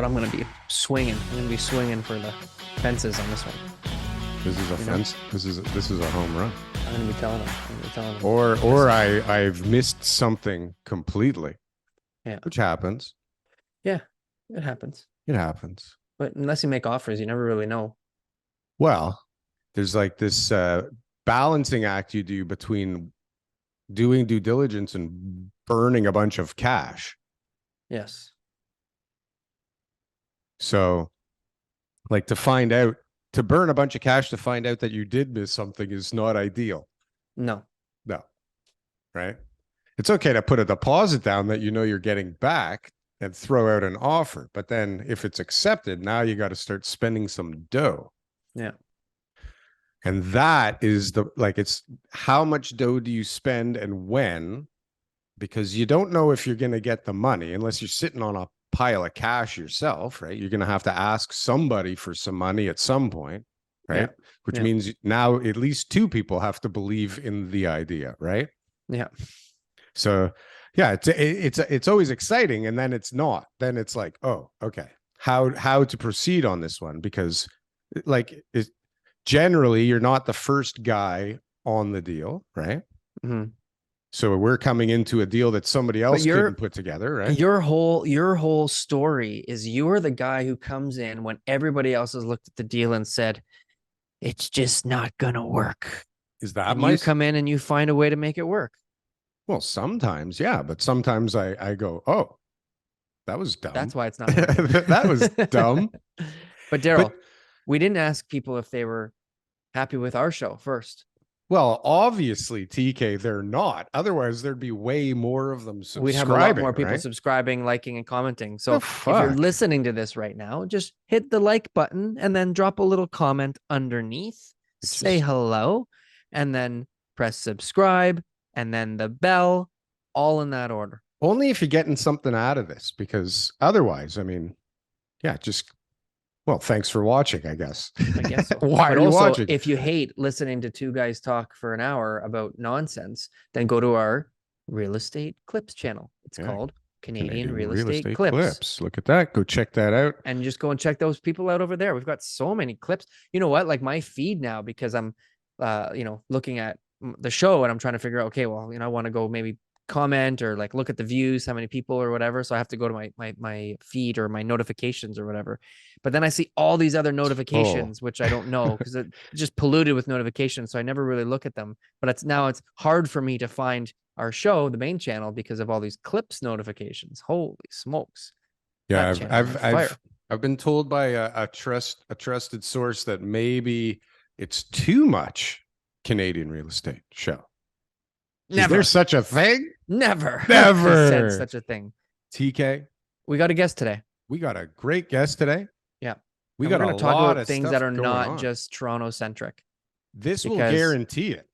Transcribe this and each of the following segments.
but I'm going to be swinging. I'm going to be swinging for the fences on this one. This is a fence. This is a home run. I'm going to be telling them. Or I've missed something completely. Yeah. Which happens. Yeah, it happens. It happens. But unless you make offers, you never really know. Well, there's like this balancing act you do between doing due diligence and burning a bunch of cash. Yes. So, like, to burn a bunch of cash to find out that you did miss something is not ideal. No. Right? It's okay to put a deposit down that you know you're getting back and throw out an offer. But then if it's accepted, now you got to start spending some dough. Yeah. And that is it's how much dough do you spend and when? Because you don't know if you're going to get the money unless you're sitting on a pile of cash yourself, right? You're going to have to ask somebody for some money at some point, right? Yeah. Which means now at least two people have to believe in the idea, right? Yeah. So yeah, it's always exciting, and then it's not. Then it's like, oh, okay, how to proceed on this one? Because generally you're not the first guy on the deal, right? Mm-hmm. So we're coming into a deal that somebody else couldn't put together, right? Your whole story is you're the guy who comes in when everybody else has looked at the deal and said, it's just not gonna work. Is that you come in and you find a way to make it work? Well, sometimes, yeah, but sometimes I go, oh, that was dumb. That's why it's not working. That was dumb. But Darryl, we didn't ask people if they were happy with our show first. Well, obviously, TK, they're not. Otherwise, there'd be way more of them subscribing. We'd have a lot more people subscribing, liking, and commenting. So if you're listening to this right now, just hit the like button and then drop a little comment underneath. Say hello, and then press subscribe, and then the bell, all in that order. Only if you're getting something out of this, because otherwise, I mean, yeah, well, thanks for watching, I guess. I guess so. Why are you watching? If you hate listening to two guys talk for an hour about nonsense, then go to our real estate clips channel. It's called Canadian Real Estate Clips. Look at that. Go check that out. And just go and check those people out over there. We've got so many clips. You know what? Like my feed now, because I'm, looking at the show and I'm trying to figure out, okay, well, I want to go maybe comment or like look at the views, how many people or whatever. So I have to go to my feed or my notifications or whatever. But then I see all these other notifications, which I don't know because it's just polluted with notifications. So I never really look at them. But it's hard for me to find our show, the main channel, because of all these clips notifications. Holy smokes. Yeah, I've been told by a trusted source that maybe it's too much Canadian real estate show. Never. Is there such a thing? Never said such a thing. TK, we got a guest today. We got a great guest today. Yeah, we're going to talk about things that are not just Toronto centric. This will guarantee it.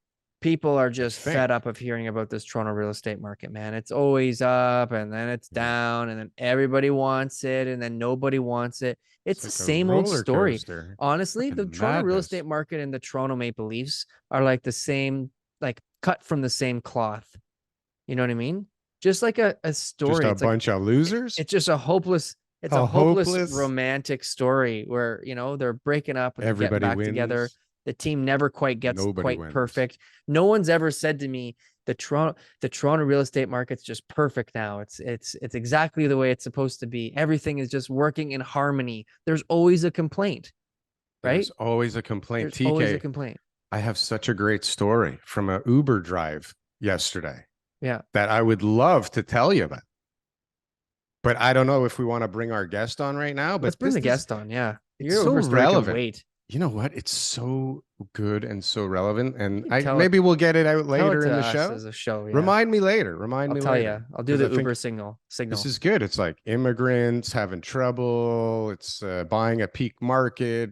People are just fed up of hearing about this Toronto real estate market, man. It's always up and then it's down and then everybody wants it and then nobody wants it. It's the same old story. Honestly, the Toronto real estate market and the Toronto Maple Leafs are like the same, like cut from the same cloth. You know what I mean? Just like a story. Just a bunch of losers. It's just a hopeless romantic story where, they're breaking up and everybody getting back together. The team never quite gets perfect. No one's ever said to me, the Toronto real estate market's just perfect now. It's exactly the way it's supposed to be. Everything is just working in harmony. There's always a complaint, right? There's always a complaint. There's always a complaint. I have such a great story from an Uber drive yesterday. Yeah. That I would love to tell you about. But I don't know if we want to bring our guest on right now. But let's bring the guest on. Yeah. It's so relevant. You know what? It's so good and so relevant. And maybe we'll get it out later in the show. As a show, yeah. Remind me later. I'll tell you. I'll do the Uber signal. This is good. It's like immigrants having trouble. It's buying a peak market.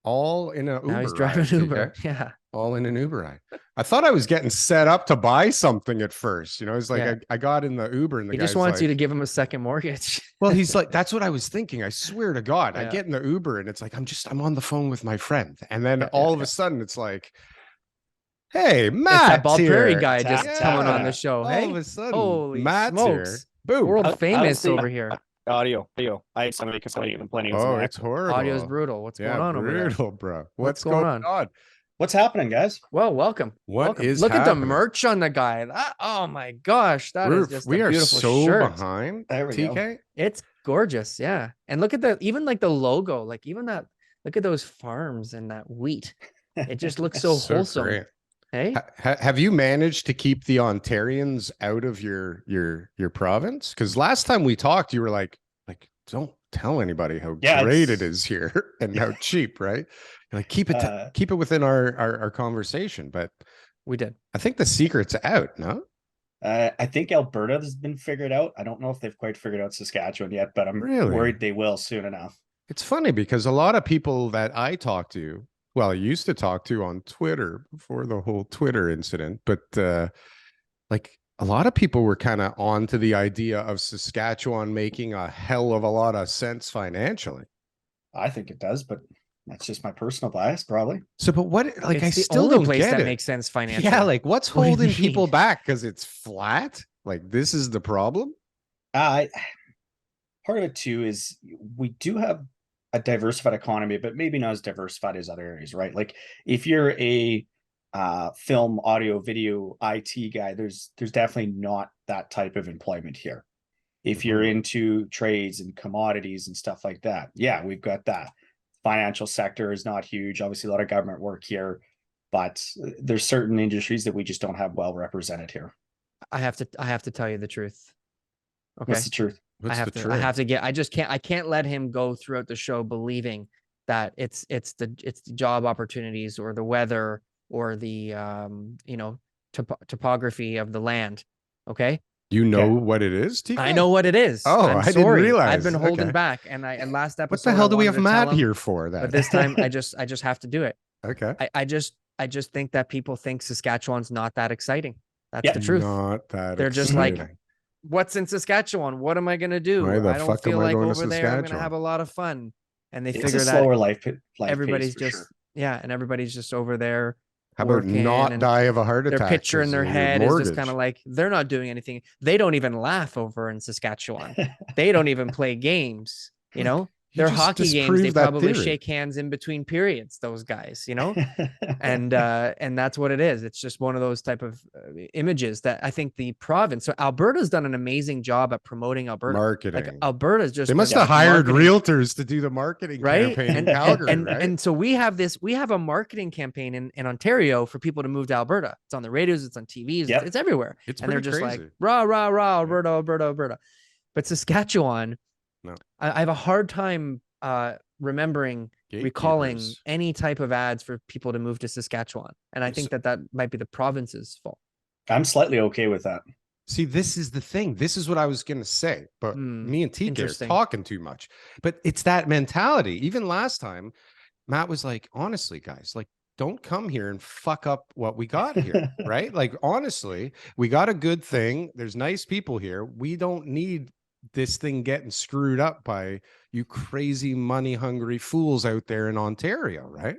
All in an Uber. Now he's driving Uber. Yeah. All in an Uber ride. I thought I was getting set up to buy something at first. It's like I got in the Uber and the guy just wants you to give him a second mortgage. Well, he's like, that's what I was thinking. I swear to God, I get in the Uber and it's like, I'm on the phone with my friend. And then all of a sudden it's like, hey, Matt. It's that Bald Prairie guy just coming on the show. All of a sudden, Matt's here. Boom. World famous over here. Audio. I had somebody complaining. Oh, it's horrible. Audio's brutal. What's going on over there? Brutal, bro. What's going on? What's happening, guys? Well, welcome. What is Look happening? at the merch on the guy. Oh my gosh, that is just we a are beautiful so shirt. behind. There we go. TK. It's gorgeous, yeah. And look at even like the logo, like even that. Look at those farms and that wheat. It just looks so wholesome. Great. Hey, have you managed to keep the Ontarians out of your province? Because last time we talked, you were like don't tell anybody how great it is here and how cheap, right? You're like keep it within our conversation. But we did. I think the secret's out. No. I think Alberta has been figured out. I don't know if they've quite figured out Saskatchewan yet, but I'm worried they will soon enough. It's funny because a lot of people that I talk to, well, I used to talk to on Twitter before the whole Twitter incident, but like a lot of people were kind of on to the idea of Saskatchewan making a hell of a lot of sense financially. I think it does, but that's just my personal bias, probably. So, but what, like, it's I the still only don't place get that it. makes sense financially. Yeah, like what's holding people back? Because it's flat. Like this is the problem. Part of it too is we do have a diversified economy, but maybe not as diversified as other areas, right? Like if you're a film, audio, video, IT guy, there's definitely not that type of employment here. If you're into trades and commodities and stuff like that, yeah, we've got that. Financial sector is not huge. Obviously, a lot of government work here, but there's certain industries that we just don't have well represented here. I have to tell you the truth. Okay. What's the truth? I can't let him go throughout the show believing that it's the job opportunities or the weather or the topography of the land. Okay. You know what it is, TK? I know what it is. Oh, I didn't realize. I've been holding back, and last episode. What the hell do we have Matt here for? That, but this time I just have to do it. Okay. I just think that people think Saskatchewan's not that exciting. That's the truth. Not that. They're just like, what's in Saskatchewan? What am I gonna do? I don't feel like over there I'm gonna have a lot of fun. And they figure that slower life everybody's just and everybody's just over there. How about not die of a heart attack? Their picture in their head is just kind of like they're not doing anything. They don't even laugh over in Saskatchewan. They don't even play games. You know, their hockey games, they probably shake hands in between periods. Those guys, you know, and that's what it is. It's just one of those type of images that I think the province. So Alberta's done an amazing job at promoting Alberta marketing. Like Alberta's just they must have hired realtors to do the marketing campaign in Calgary, right? And so we have a marketing campaign in Ontario for people to move to Alberta. It's on the radios, it's on TVs, it's everywhere. And they're just like rah rah rah Alberta, Alberta, Alberta. But Saskatchewan. No. I have a hard time recalling any type of ads for people to move to Saskatchewan. And I think that might be the province's fault. I'm slightly okay with that. See, this is the thing. This is what I was going to say, but me and TK are talking too much. But it's that mentality. Even last time, Matt was like, honestly, guys, like, don't come here and fuck up what we got here, right? Like, honestly, we got a good thing. There's nice people here. We don't need this thing getting screwed up by you crazy money hungry fools out there in Ontario, right?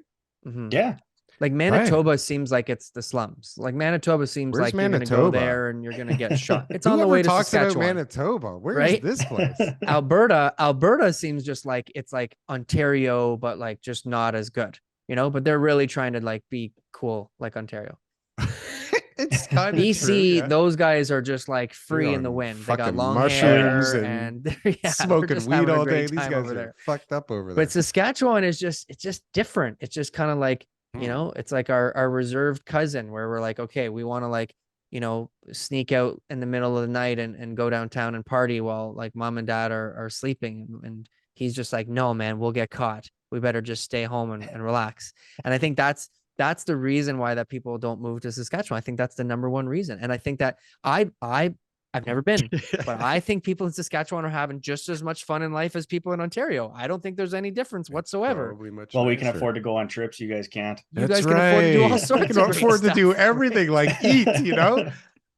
Yeah. Like Manitoba seems like it's the slums. Like Manitoba seems like you're going to go there and you're going to get shot. It's on the way to Saskatchewan. About Manitoba. Where is this place? Alberta seems just like it's like Ontario, but like just not as good, you know, but they're really trying to like be cool like Ontario. It's kind of BC, true, those guys are just like free in the wind. They got long mushrooms hair and smoking weed all day. These guys are fucked up over there. But Saskatchewan is it's just different. It's just kind of like, you know, it's like our reserved cousin where we're like, okay, we want to like, you know, sneak out in the middle of the night and go downtown and party while like mom and dad are sleeping. And he's just like, no, man, we'll get caught. We better just stay home and relax. And I think that's the reason why that people don't move to Saskatchewan. I think that's the number one reason. And I think that I've never been, but I think people in Saskatchewan are having just as much fun in life as people in Ontario. I don't think there's any difference whatsoever. Well, we can afford to go on trips. You guys can't. You guys can afford to do all sorts of stuff. afford to do everything like eat, you know? Yeah.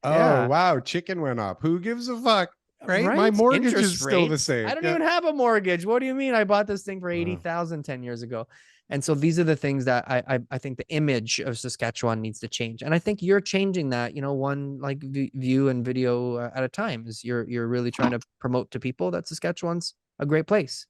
Oh, wow. Chicken went up. Who gives a fuck? Right? My mortgage is still the same. I don't even have a mortgage. What do you mean? I bought this thing for $80,000 10 years ago. And so these are the things that I think the image of Saskatchewan needs to change. And I think you're changing that, one like view and video at a time. Is you're really trying to promote to people that Saskatchewan's a great place.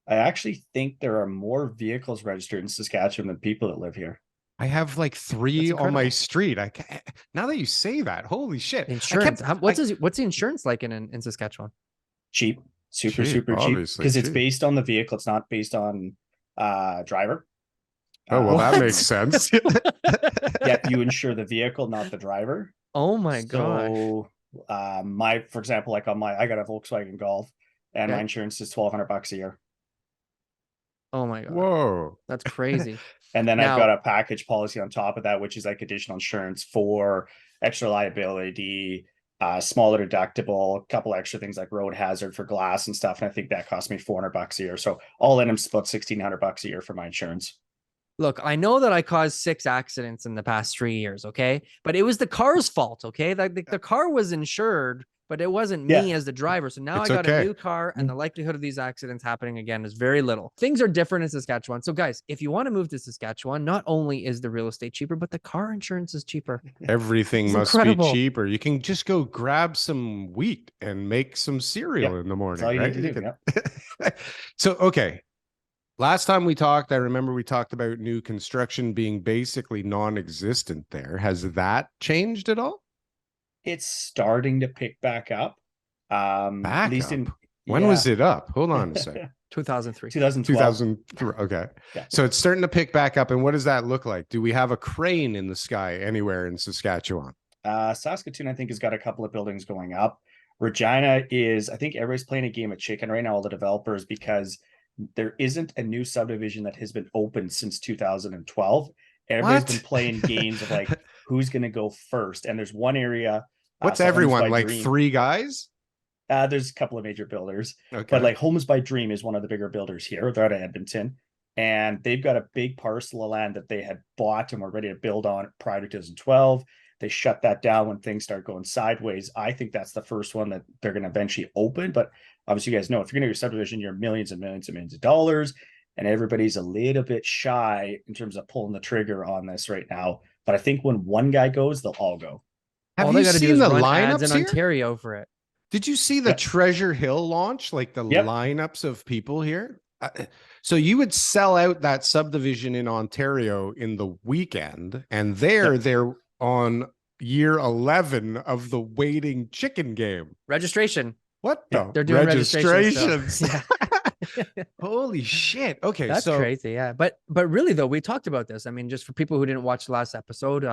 I actually think there are more vehicles registered in Saskatchewan than people that live here. I have like 3 on my incredible. street. I can't, now that you say that, holy shit. Insurance. What's the insurance like in Saskatchewan? Cheap, super Cheap, cheap, obviously because it's cheap. based on the vehicle. It's not based on driver. Oh, well, that What? makes sense. Yeah, you insure the vehicle, not the driver. Oh my gosh. So, for example, like I got a Volkswagen Golf, and my insurance is $1,200 a year. Oh my god. Whoa. That's crazy. And then I've Now- got a package policy on top of that, which is like additional insurance for extra liability, smaller deductible, a couple extra things like road hazard for glass and stuff. And I think that cost me $400 a year. So all in, I'm about $1,600 a year for my insurance. Look, I know that I caused 6 accidents in the past 3 years, okay? But it was the car's fault, okay? The car was insured, but it wasn't me as the driver. So now It's I got a okay. new car, and the likelihood of these accidents happening again is very little. Things are different in Saskatchewan. So guys, if you want to move to Saskatchewan, not only is the real estate cheaper, but the car insurance is cheaper. Everything It's must incredible. be cheaper. You can just go grab some wheat and make some cereal in the morning. That's all you right? need to do. So, okay. Last time we talked, I remember we talked about new construction being basically non-existent there. Has that changed at all? It's starting to pick back up. Back at least up? When was it up? Hold on a second. 2003. 2012. 2003. Okay. Yeah. So it's starting to pick back up. And what does that look like? Do we have a crane in the sky anywhere in Saskatchewan? Saskatoon, I think, has got a couple of buildings going up. Regina is, I think everybody's playing a game of chicken right now, all the developers, because there isn't a new subdivision that has been opened since 2012. Everybody's been playing games of like, who's going to go first? And there's one area. What's everyone, like Dream. 3 guys? There's a couple of major builders, okay. But like Homes by Dream is one of the bigger builders here. They're out of Edmonton, and they've got a big parcel of land that they had bought and were ready to build on prior to 2012. They shut that down when things start going sideways. I think that's the first one that they're going to eventually open. But obviously, you guys know if you're going to do a subdivision, you're millions and millions and millions of dollars, and everybody's a little bit shy in terms of pulling the trigger on this right now. But I think when one guy goes, they'll all go. Have you seen the lineups in Ontario for it? Did you see the Treasure Hill launch? Like the lineups of people here? So you would sell out that subdivision in Ontario in the weekend, and they're on year 11 of the waiting chicken game. Registration. What the? They're doing registrations. Yeah. Holy shit. Okay. That's crazy. Yeah. But really though, we talked about this. I mean, just for people who didn't watch the last episode,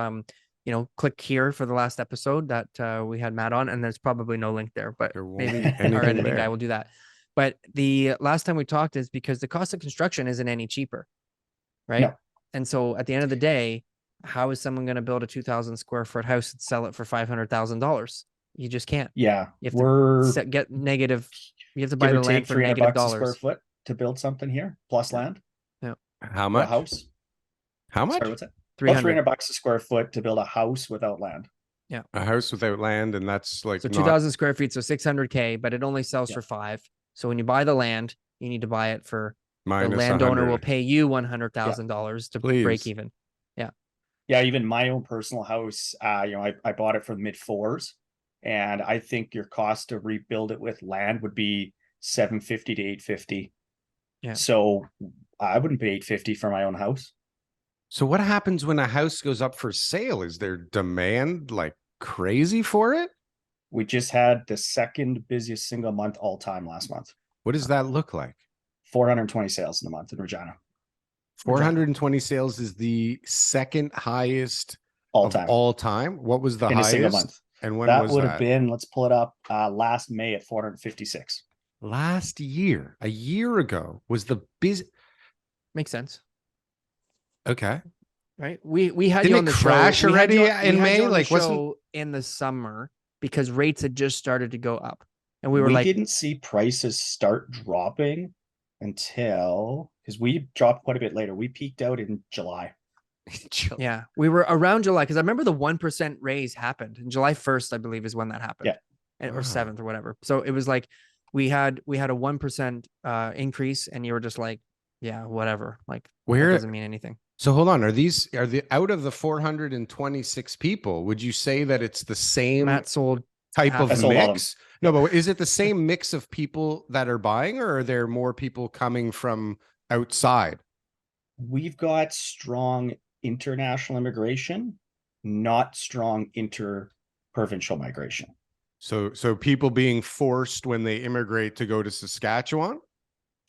click here for the last episode that we had Matt on, and there's probably no link there, but maybe our editing guy will do that. But the last time we talked is because the cost of construction isn't any cheaper, right? No. And so at the end of the day, how is someone going to build a 2,000 square foot house and sell it for $500,000? You just can't. Yeah, you have to get negative. You have to buy the land for negative dollars. $300 a square foot to build something here, plus land. Yeah. How much? A house. How much? Sorry, what's that? $300 $300 a square foot to build a house without land. Yeah, a house without land, and that's like so 2,000 square feet, so $600K, but it only sells for $5,000. So when you buy the land, you need to buy it for minus the landowner 100. Will pay you $100,000 to break even. Yeah, even my own personal house, I bought it for the mid-4s, and I think your cost to rebuild it with land would be $750 to $850. Yeah. So I wouldn't pay $850 for my own house. So what happens when a house goes up for sale? Is there demand like crazy for it? We just had the second busiest single month all time last month. What does that look like? 420 sales in a month in Regina. 420 sales is the second highest all time. What was the in highest? A single month. And when that was would have been, let's pull it up, last May at 456. Last year, a year ago, was the busy. Makes sense. Okay. Right. We had Didn't you on the crash show. already in May? Like wasn't in the summer because rates had just started to go up. And we didn't see prices start dropping until, because we dropped quite a bit later. We peaked out in July. Yeah, we were around July because I remember the 1% raise happened, and July 1st, I believe, is when that happened. Yeah, or 7th or whatever. So it was like we had a 1% increase, and you were just like, yeah, whatever. Like That Where doesn't mean anything. So hold on, are the out of the 426 people, would you say that it's the same Matt sold type half of I sold all of them. mix? No, but is it the same mix of people that are buying, or are there more people coming from outside? We've got strong international immigration, not strong inter-provincial migration. So people being forced when they immigrate to go to Saskatchewan,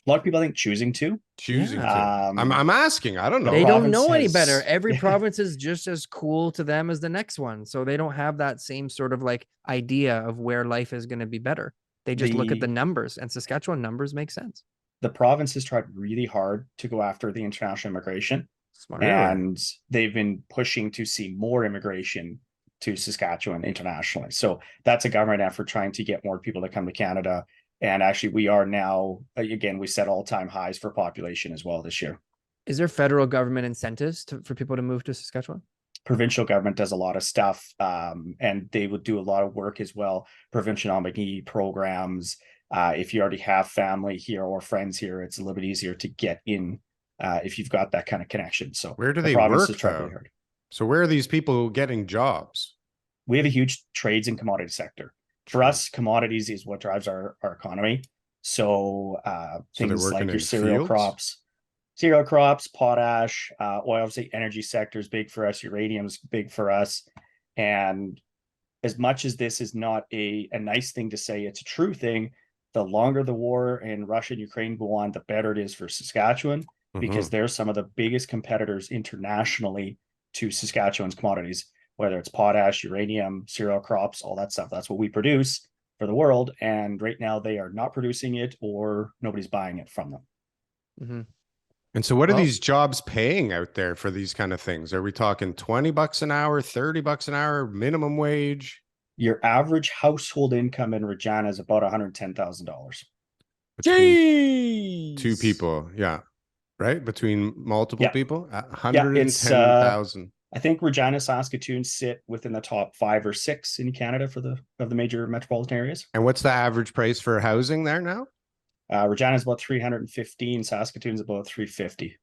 A lot of people, I think, choosing to. choosing Yeah. to. I'm asking. I don't the know. They don't province know any has- better. Every Yeah. province is just as cool to them as the next one. So they don't have that same sort of like idea of where life is going to be better. They just look at the numbers, and Saskatchewan numbers make sense. The province has tried really hard to go after the international immigration, Smart. and they've been pushing to see more immigration to Saskatchewan internationally. So that's a government effort trying to get more people to come to Canada. And actually, we are now, again, we set all-time highs for population as well this year. Is there federal government incentives for people to move to Saskatchewan? Provincial government does a lot of stuff, and they would do a lot of work as well. Provincial nominee programs. If you already have family here or friends here, it's a little bit easier to get in if you've got that kind of connection. So Where do the they province work, has tried though? really hard. So where are these people getting jobs? We have a huge trades and commodity sector. For us, commodities is what drives our economy. So So they're things working like your in cereal crops, potash, oil, obviously energy sector is big for us, uranium's big for us. And as much as this is not a nice thing to say, it's a true thing. The longer the war in Russia and Ukraine go on, the better it is for Saskatchewan, because they're some of the biggest competitors internationally to Saskatchewan's commodities, whether it's potash, uranium, cereal crops, all that stuff. That's what we produce for the world. And right now they are not producing it, or nobody's buying it from them. Mm-hmm. And so what are these jobs paying out there for these kind of things? Are we talking $20 an hour, $30 an hour, minimum wage? Your average household income in Regina is about $110,000. Between two people. Yeah. Right. Between multiple people, Yeah, 110,000. I think Regina, Saskatoon sit within the top 5 or 6 in Canada for the major metropolitan areas. And what's the average price for housing there now? Regina is about 315. Saskatoon's about 350.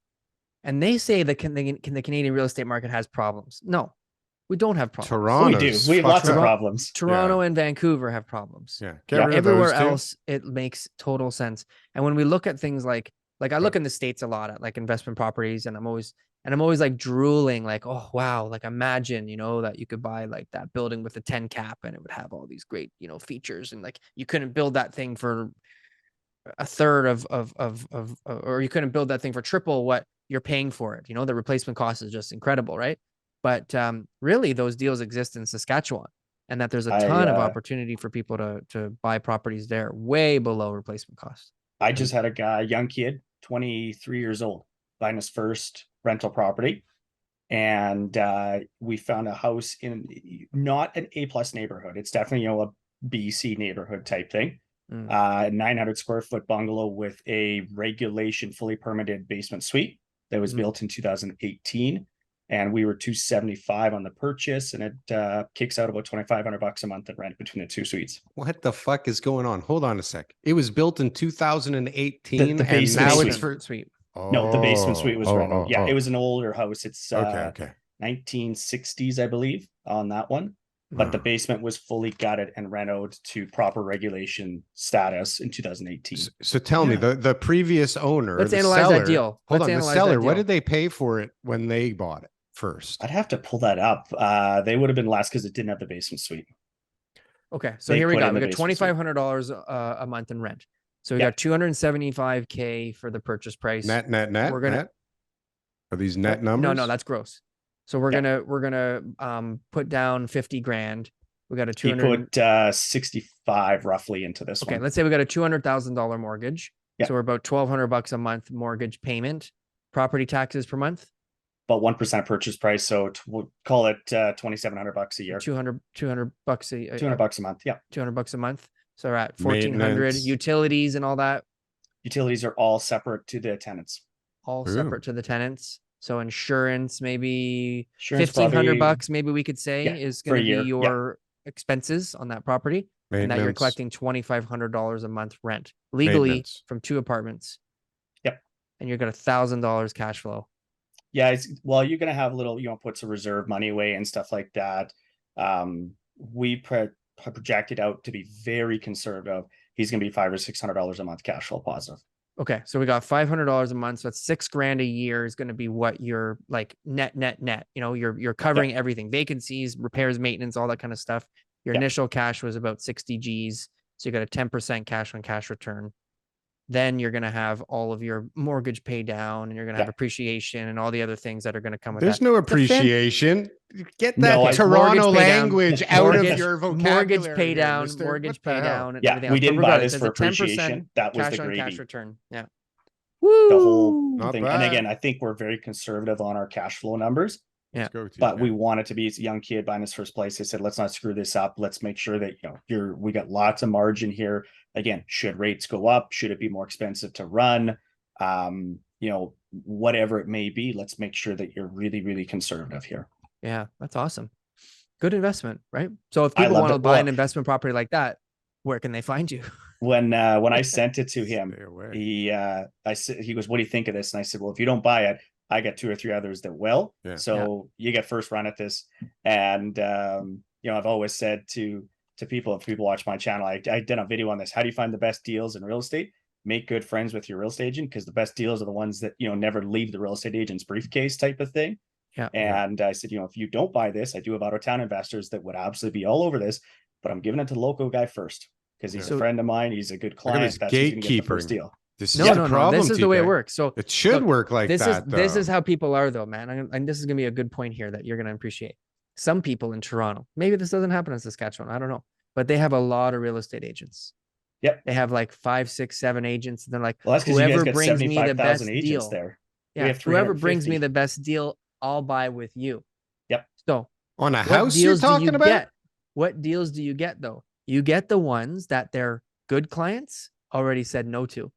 And they say the Canadian real estate market has problems. No, we don't have problems. Toronto's We have lots of fucked up. problems. Toronto and Vancouver have problems. Yeah. Get rid of Everywhere those two. else, it makes total sense. And when we look at things like I look in the States a lot at like investment properties, and I'm always like drooling, like, oh wow, like imagine, that you could buy like that building with a 10 cap and it would have all these great, features, and like you couldn't build that thing for a third or you couldn't build that thing for triple what you're paying for it. The replacement cost is just incredible, right? But really those deals exist in Saskatchewan, and that there's a ton of opportunity for people to buy properties there way below replacement cost. I just had a young kid, 23 years old, buying his first rental property. And we found a house in not an A+ neighborhood. It's definitely, a BC neighborhood type thing. 900 square foot bungalow with a regulation fully permitted basement suite that was built in 2018. And we were $275 on the purchase, and it kicks out about $2,500 a month in rent between the two suites. What the fuck is going on? Hold on a sec. It was built in 2018, the and now suite. it's for suite. No, the basement suite was rented. It was an older house. It's okay. 1960s, I believe, on that one. But the basement was fully gutted and renovated to proper regulation status in 2018. So tell me, the previous owner, let's the analyze seller, that deal. Hold let's on, the analyze seller, that deal. what did they pay for it when they bought it first? I'd have to pull that up. They would have been less because it didn't have the basement suite. Okay, so They here we put got in the $2,500 a month in rent. So we got $275K for the purchase price. Net. We're gonna net? Are these net numbers? No, that's gross. So we're gonna put down 50 grand. We got a 200. He put 65 roughly into this one. Okay, let's say we got a $200,000 mortgage. Yeah. So we're about $1,200 a month mortgage payment. Property taxes per month. About 1% purchase price, so we'll call it $2,700 a year. $200 $200 a month. Yeah, $200 a month. So we're at 1,400. Utilities and all that. Utilities are all separate to the tenants. All separate to the tenants. So insurance, maybe $1,500, maybe we could say is for a going to be year. your expenses on that property, and that you're collecting $2,500 a month rent legally from 2 apartments. Yep. and you're got $1,000 cash flow. Yeah, well, you're gonna have little, put some reserve money away and stuff like that. We projected out to be very conservative. He's gonna be $500 or $600 a month cash flow positive. Okay, so we got $500 a month, so that's $6,000 a year is going to be what you're like net. You're covering everything: vacancies, repairs, maintenance, all that kind of stuff. Your initial cash was about 60 G's, so you got a 10% cash on cash return. Then you're going to have all of your mortgage pay down, and you're going to have appreciation and all the other things that are going to come with There's that. no appreciation. Get that No, Toronto mortgage pay down, language out of your vocabulary. mortgage pay here, down, mister. mortgage What the pay hell? down, and Yeah, everything we else. didn't But buy regardless, this there's for a 10% appreciation. That was cash the on cash gravy. return. Yeah. The whole Not thing. bad. And again, I think we're very conservative on our cash flow numbers. Yeah. Let's go to But you, we man. wanted to be a young kid buying his first place. They said, let's not screw this up. Let's make sure that, we got lots of margin here. Again, should rates go up? Should it be more expensive to run? Whatever it may be, let's make sure that you're really, really conservative here. Yeah, that's awesome. Good investment, right? So if I people loved want to it. buy Well, an investment property like that, where can they find you? When I sent it to him, Stay away. he goes, what do you think of this? And I said, well, if you don't buy it, I got 2 or 3 others that will. Yeah. So you get first run at this. And I've always said to people, if people watch my channel, I did a video on this. How do you find the best deals in real estate? Make good friends with your real estate agent, because the best deals are the ones that never leave the real estate agent's briefcase type of thing. Yeah. And I said, if you don't buy this, I do have out of town investors that would absolutely be all over this, but I'm giving it to the local guy first because he's a friend of mine. He's a good client. That's who's gonna get the first deal. This No, is no, the problem. no. This is the way it TK. works. So It should look, work like this that. This is how people are, though, man. And this is gonna be a good point here that you're gonna appreciate. Some people in Toronto, maybe this doesn't happen in Saskatchewan, I don't know, but they have a lot of real estate agents. Yep. They have like 5, 6, 7 agents, and they're like, Well, that's because you guys whoever got brings me the best 75,000 agents deal there. Yeah, whoever brings me the best deal, I'll buy with you. Yep. So on a what house you're deals do talking you about? get? What deals do you get, though? You get the ones that their good clients already said no to.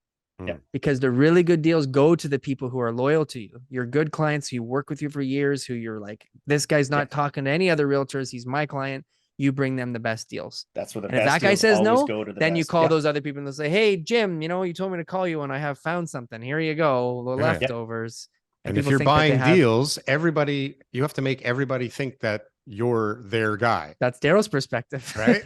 Yeah. Because the really good deals go to the people who are loyal to you. Your good clients who work with you for years, who you're like, this guy's not talking to any other realtors. He's my client. You bring them the best deals. That's what the And if best that guy deals says always no, go to the then you best. call those other people and they'll say, hey, Jim, you told me to call you and I have found something. Here you go. The leftovers. And if people you're think that they buying have- deals, you have to make everybody think that you're their guy. That's Darryl's perspective, Right?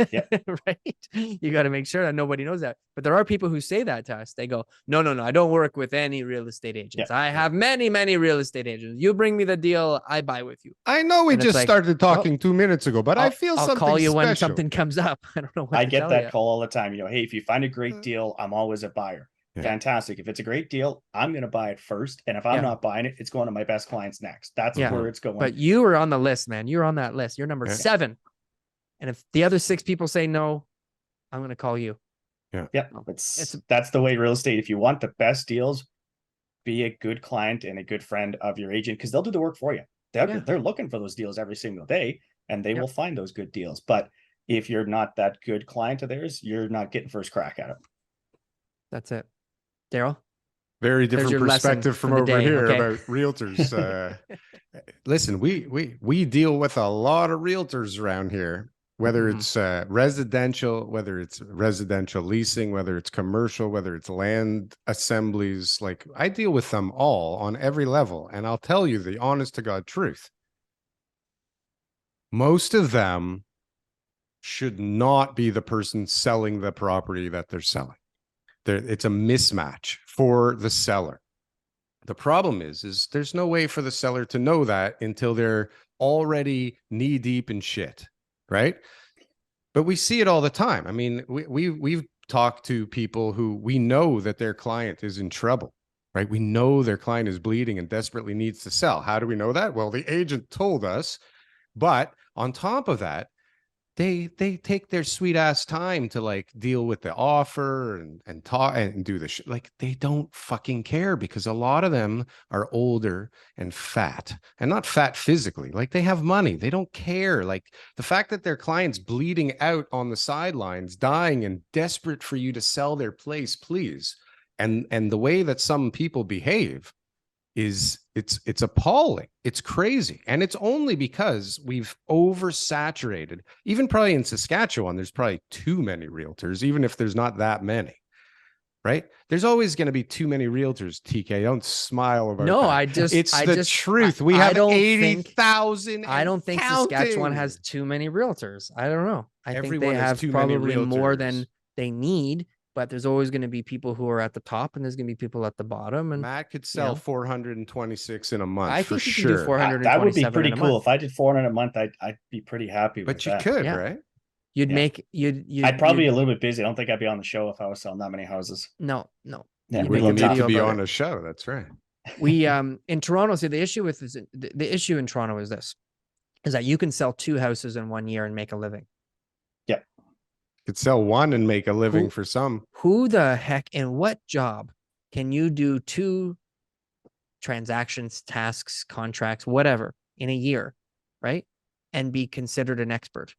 Right. You got to make sure that nobody knows that. But there are people who say that to us. They go, no, I don't work with any real estate agents. I have many, many real estate agents. You bring me the deal, I buy with you. I know we just started talking 2 minutes ago, but I feel something I'll call you special. when something comes up. I don't know what I to get tell that you. call all the time. Hey, if you find a great deal, I'm always a buyer. Yeah. Fantastic. If it's a great deal, I'm going to buy it first. And if I'm not buying it, it's going to my best clients next. That's where it's going. But you were on the list, man. You're on that list. You're number 7. And if the other 6 people say no, I'm going to call you. Yeah. That's the way real estate. If you want the best deals, be a good client and a good friend of your agent, because they'll do the work for you. They're looking for those deals every single day, and they will find those good deals. But if you're not that good client of theirs, you're not getting first crack at it. That's it. Darryl? Very different perspective from over here about realtors. Listen, we deal with a lot of realtors around here, whether it's residential, whether it's residential leasing, whether it's commercial, whether it's land assemblies. Like, I deal with them all on every level. And I'll tell you the honest to God truth. Most of them should not be the person selling the property that they're selling. It's a mismatch for the seller. The problem is there's no way for the seller to know that until they're already knee deep in shit, right? But we see it all the time. I mean, we've talked to people who we know that their client is in trouble, right? We know their client is bleeding and desperately needs to sell. How do we know that? Well, the agent told us. But on top of that, they take their sweet ass time to like deal with the offer and talk and do the shit. Like, they don't fucking care, because a lot of them are older and fat, and not fat physically. Like, they have money. They don't care. Like, the fact that their client's bleeding out on the sidelines, dying and desperate for you to sell their place, please. And the way that some people behave is it's appalling. It's crazy. And it's only because we've oversaturated. Even probably in Saskatchewan, there's probably too many realtors, even if there's not that many. right? There's always going to be too many realtors, TK. Don't smile about No, that. It's the truth. We I have don't 80,000 I don't think Saskatchewan counting. has too many realtors. I don't know. I think Everyone they has have too many probably more realtors. than they need, but there's always going to be people who are at the top and there's going to be people at the bottom. And Matt could sell 426 in a month I for think you can do sure. That would be 427 pretty in a cool. month. If I did 400 a month, I'd be pretty happy with But you that. could, Yeah. right? You'd Yeah. make I'd probably be you'd, a little bit busy. I don't think I'd be on the show if I was selling that many houses. no. Yeah, You We make a don't need to video be about on it. a show. That's right. We in Toronto, see the issue with the issue in Toronto is this, is that you can sell 2 houses in 1 year and make a living. Yeah. Could sell one and make a living for some. Who the heck in what job can you do 2 transactions, tasks, contracts, whatever in a year, right? And be considered an expert?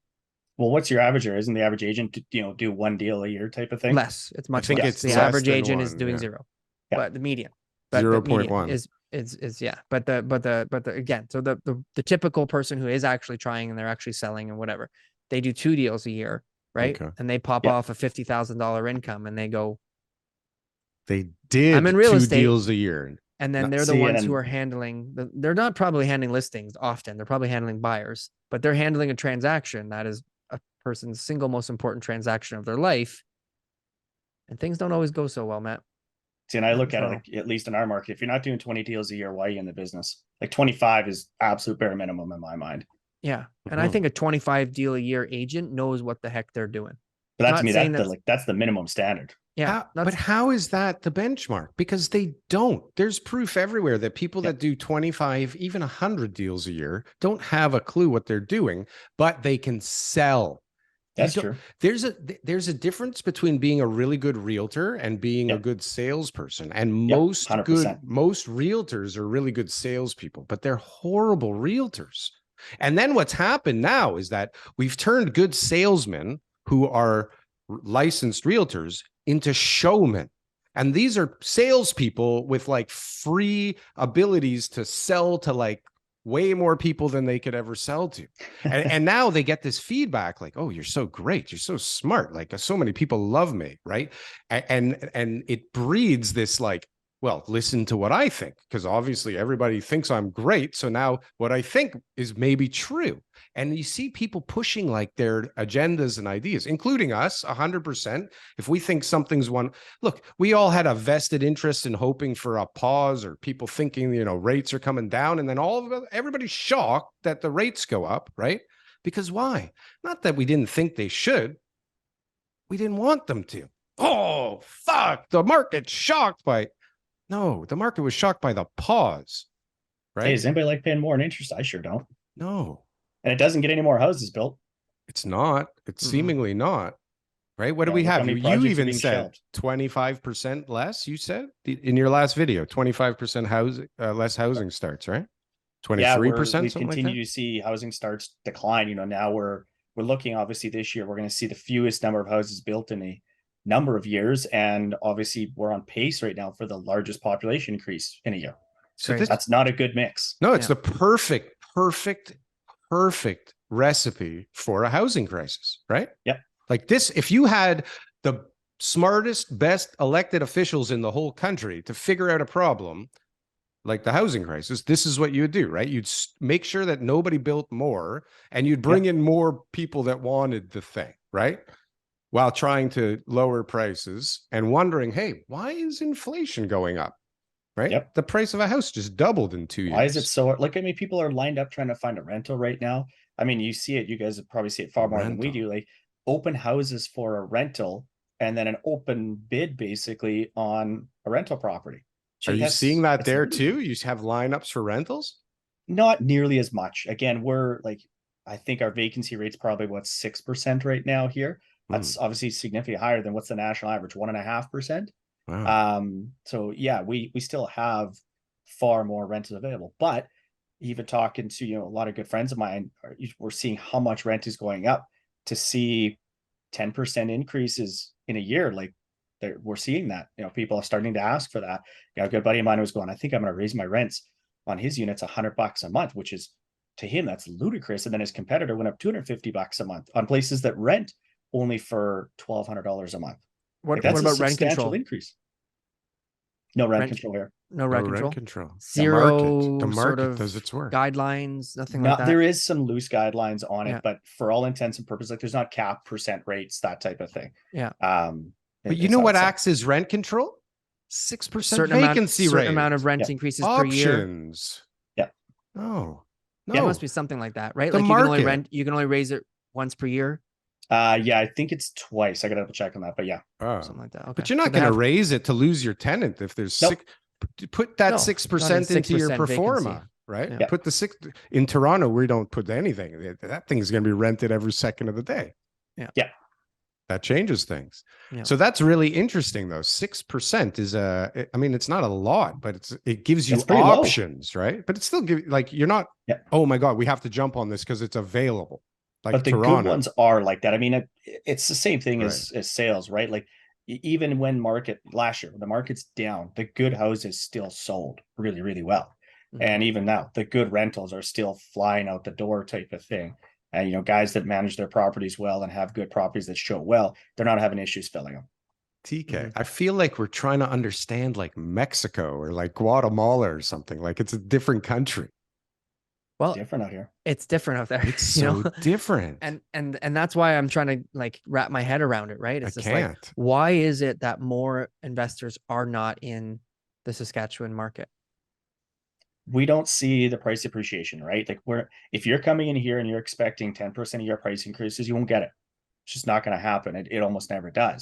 Well, what's your average? Or isn't the average agent to, do one deal a year type of thing? Less. It's much think less. it's The less average than agent is 1, doing yeah. 0, Yeah. but the median, but 0.1 median is yeah. But the again, so the typical person who is actually trying and they're actually selling and whatever, they do 2 deals a year, right? Okay. And they pop Yeah. off a $50,000 income and they go, They did I'm in real 2 estate. deals a year. And then they're the ones who are handling they're not probably handling listings often. They're probably handling buyers, but they're handling a transaction that is a person's single most important transaction of their life. And things don't always go so well, Matt. See, and I look at it like, at least in our market, if you're not doing 20 deals a year, why are you in the business? Like 25 is absolute bare minimum in my mind. Yeah. And I think a 25 deal a year agent knows what the heck they're doing. But that to me, that's the minimum standard. Yeah. But how is that the benchmark? Because they don't. There's proof everywhere that people that do 25, even 100 deals a year don't have a clue what they're doing, but they can sell. That's true. There's a difference between being a really good realtor and being a good salesperson. And most 100%. most realtors are really good salespeople, but they're horrible realtors. And then what's happened now is that we've turned good salesmen who are licensed realtors into showmen. And these are salespeople with like free abilities to sell to like way more people than they could ever sell to. And now they get this feedback like, oh, you're so great. You're so smart. Like so many people love me. Right. And it breeds this like, well, listen to what I think, because obviously everybody thinks I'm great. So now what I think is maybe true. And you see people pushing like their agendas and ideas, including us 100%. If we think something's one, look, we all had a vested interest in hoping for a pause or people thinking, rates are coming down. And then everybody's shocked that the rates go up, right? Because why? Not that we didn't think they should. We didn't want them to. Oh, fuck. The market's shocked by. No, the market was shocked by the pause, right? Hey, does anybody like paying more in interest? I sure don't. No. And it doesn't get any more houses built. It's not. It's seemingly not, right? What do we have? You even said 25% less, you said? In your last video, 25% less housing starts, right? 23%, we something continue like that? to see housing starts decline. Now we're looking, obviously, this year, we're going to see the fewest number of houses built in a number of years, and obviously we're on pace right now for the largest population increase in a year. So that's not a good mix. No, it's the perfect recipe for a housing crisis, right? Yep. Like this, if you had the smartest, best elected officials in the whole country to figure out a problem like the housing crisis, this is what you would do, right? You'd make sure that nobody built more, and you'd bring in more people that wanted the thing, right? While trying to lower prices and wondering, hey, why is inflation going up? Right? Yep. The price of a house just doubled in 2 years. Why is it so? Look, I mean, people are lined up trying to find a rental right now. I mean, you see it. You guys probably see it far more than we do. Like open houses for a rental, and then an open bid basically on a rental property. Are you seeing that there too? You have lineups for rentals? Not nearly as much. Again, we're like, I think our vacancy rate's probably 6% right now here. That's obviously significantly higher than what's the national average, 1.5%. Wow. So yeah, we still have far more rentals available, but even talking to, a lot of good friends of mine, we're seeing how much rent is going up. To see 10% increases in a year, like we're seeing that, people are starting to ask for that. A good buddy of mine was going, I think I'm going to raise my rents on his units $100 a month, which is, to him, that's ludicrous. And then his competitor went up $250 a month on places that rent only for $1,200 a month. Like, What that's a about rent substantial control? increase. No rent Rent- control here. No No rent rent control. control. Zero The sort market of does its work. guidelines, nothing like Not, that. there is some loose guidelines on Yeah. it, but for all intents and purposes, like there's not cap percent rates, that type of thing. Yeah. But you is know how what it's set. acts as rent control? 6% certain vacancy rate. amount of rent Yep. increases per year. Options. Yeah. No. Yeah, it No. must be something like that, right? The Like you market. can only raise it once per year, Yeah, I think it's twice. I gotta double check on that, but yeah. Oh. something like that. Okay. But you're So not they going to have- raise it to lose your tenant if there's Nope. put that No, 6% not in into your 6% pro vacancy. forma, right? Yeah. Put the 6 in Toronto. We don't put anything. That thing's going to be rented every second of the day. Yeah. Yeah. That changes things. Yeah. So that's really interesting, though. 6% is I mean, it's not a lot, but it gives you It's pretty low. options, right? But it's still like you're not. Yeah. Oh my God, we have to jump on this because it's available. Like But the Toronto. good ones are like that. I mean, it's the same thing Right. as sales, right? Like even when last year, when the market's down, the good houses still sold really, really well. Mhm. And even now, the good rentals are still flying out the door type of thing. And, you know, guys that manage their properties well and have good properties that show well, they're not having issues filling them. TK, I feel like we're trying to understand like Mexico or like Guatemala or something. Like it's a different country. Well, Different out here. it's different out there. It's you so know? different. And that's why I'm trying to like wrap my head around it, right? It's I just like, can't. why is it that more investors are not in the Saskatchewan market? We don't see the price appreciation, right? Like if you're coming in here and you're expecting 10% of your price increases, you won't get it. It's just not going to happen. It almost never does.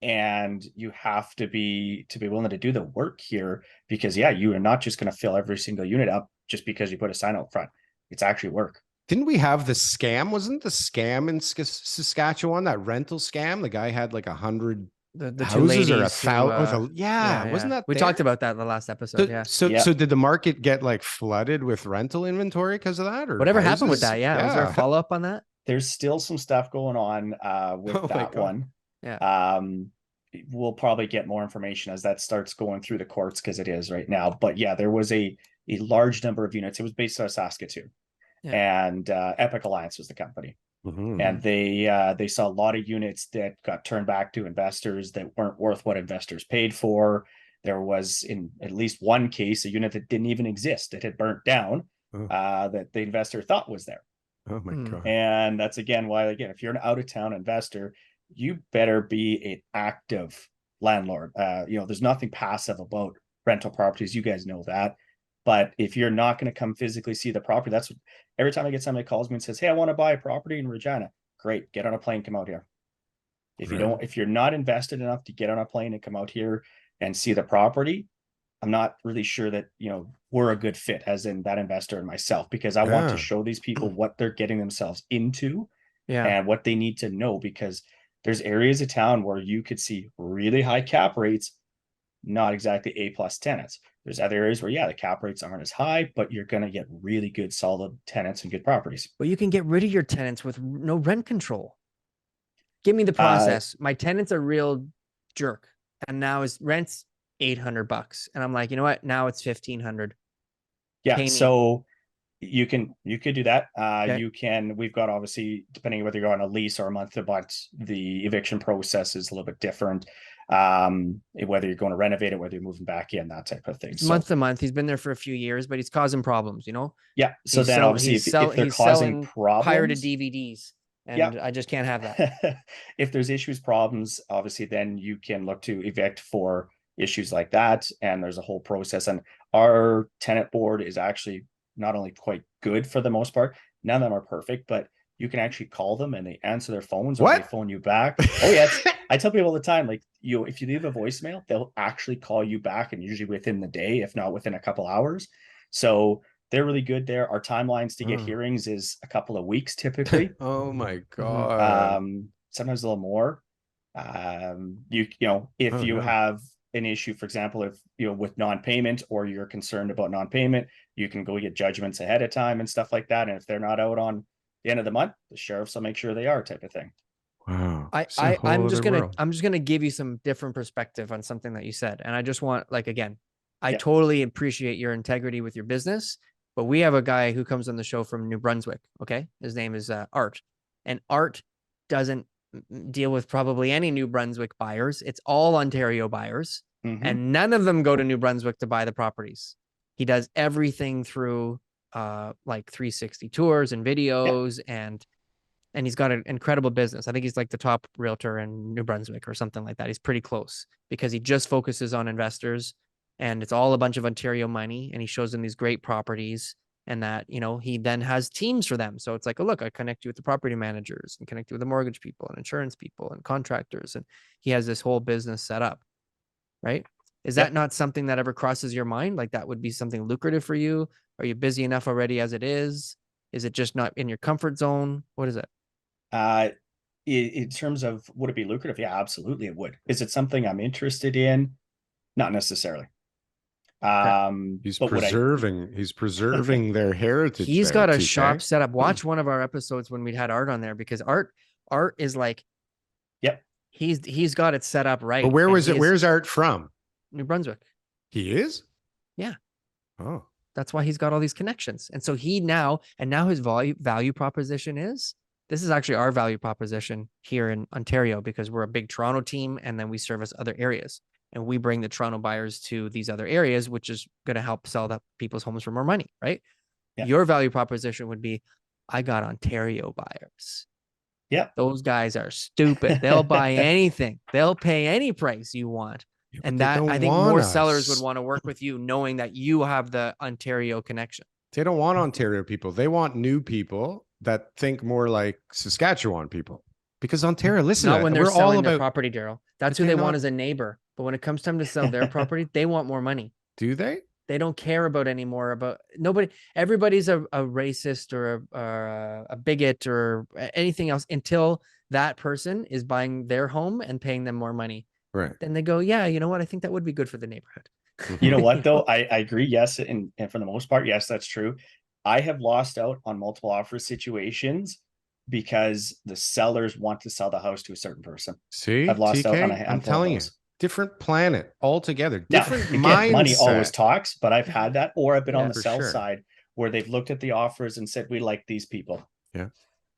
And you have to be willing to do the work here because you are not just going to fill every single unit up just because you put a sign out front. It's actually work. Didn't we have the scam? Wasn't the scam in Saskatchewan, that rental scam? The guy had like 100 The two houses or ladies who, wasn't that we there? talked about that in the last episode? Yeah. So did the market get like flooded with rental inventory because of that, or Whatever happened with houses? that? Yeah. Was there a follow up on that? There's still some stuff going on with Oh my that God. one. Yeah. We'll probably get more information as that starts going through the courts because it is right now. But yeah, there was a large number of units. It was based out of Saskatoon, and Epic Alliance was the company. Mhm. And they saw a lot of units that got turned back to investors that weren't worth what investors paid for. There was, in at least one case, a unit that didn't even exist. It had burnt down that the investor thought was there. Oh my God. And that's again why, if you're an out-of-town investor, you better be an active landlord. There's nothing passive about rental properties. You guys know that. But if you're not going to come physically see the property, that's what, every time I get somebody calls me and says, "Hey, I want to buy a property in Regina." Great, get on a plane, come out here. If you're not invested enough to get on a plane and come out here and see the property, I'm not really sure that, we're a good fit, as in that investor and myself, because I want to show these people what they're getting themselves into and what they need to know, because there's areas of town where you could see really high cap rates, not exactly A+ tenants. There's other areas where, the cap rates aren't as high, but you're going to get really good, solid tenants and good properties. Well, you can get rid of your tenants with no rent control. Give me the process. My tenant's a real jerk, and now his rent's $800, and I'm like, you know what? Now it's $1,500. Yeah, so you could do that. We've got, obviously, depending whether you're on a lease or a month to month, the eviction process is a little bit different. Whether you're going to renovate it, whether you're moving back in, that type of thing. It's month to month. He's been there for a few years, but he's causing problems, Yeah. So then obviously if they're causing problems, pirated DVDs, and I just can't have that. If there's problems, obviously then you can look to evict for issues like that. And there's a whole process. And our tenant board is actually not only quite good for the most part, none of them are perfect, but you can actually call them and they answer their phones or they phone you back. Oh yeah. I tell people all the time, like, if you leave a voicemail, they'll actually call you back, and usually within the day, if not within a couple hours. So they're really good there. Our timelines to get hearings is a couple of weeks typically. Oh my God. Sometimes a little more. If you have an issue, for example, if with non-payment, or you're concerned about non-payment, you can go get judgments ahead of time and stuff like that. And if they're not out on the end of the month, the sheriffs will make sure they are, type of thing. Wow. I'm just gonna give you some different perspective on something that you said. And I just want, like, again, I totally appreciate your integrity with your business, but we have a guy who comes on the show from New Brunswick. Okay. His name is Art, and Art doesn't deal with probably any New Brunswick buyers. It's all Ontario buyers, Mhm. and none of them go to New Brunswick to buy the properties. He does everything through like 360 tours and videos, and he's got an incredible business. I think he's like the top realtor in New Brunswick or something like that. He's pretty close because he just focuses on investors, and it's all a bunch of Ontario money, and he shows them these great properties, and that, you know, he then has teams for them. So it's like, oh, look, I connect you with the property managers and connect you with the mortgage people and insurance people and contractors. And he has this whole business set up, right? Is that not something that ever crosses your mind? Like that would be something lucrative for you? Are you busy enough already as it is? Is it just not in your comfort zone? What is it? In terms of would it be lucrative? Yeah, absolutely it would. Is it something I'm interested in? Not necessarily. He's But would I? preserving their heritage. He's there, got a TK. shop set up. Watch one of our episodes when we had Art on there, because Art is like, Yep. he's got it set up right. But where and was it? Where's Art from? New Brunswick. He is? Yeah. Oh. That's why he's got all these connections. And so now his value proposition is, this is actually our value proposition here in Ontario, because we're a big Toronto team and then we service other areas. And we bring the Toronto buyers to these other areas, which is going to help sell the people's homes for more money, right? Yeah. Your value proposition would be, I got Ontario buyers. Yeah. Those guys are stupid. They'll buy anything. They'll pay any price you want. Yeah, And they that, don't I think want more sellers would us. want to work with you, knowing that you have the Ontario connection. They don't want Ontario people. They want new people that think more like Saskatchewan people. Because Ontario, listen, Not when they're we're all selling their about property, Darryl. That's But who they they're want not- as a neighbor. But when it comes time to sell their property, they want more money. Do they? They don't care about anymore about nobody. Everybody's a racist or a bigot or anything else until that person is buying their home and paying them more money. Right. Then they go, yeah, you know what? I think that would be good for the neighborhood. You know what, You though? know? I agree. Yes. And for the most part, yes, that's true. I have lost out on multiple offer situations because the sellers want to sell the house to a certain person. See, I've lost out on a TK, I'm handful of telling you, those. different planet altogether. Now, Different again, mindset. money always talks, but I've had that, or I've been on Yeah, the for sell sure. side where they've looked at the offers and said, we like these people. Yeah.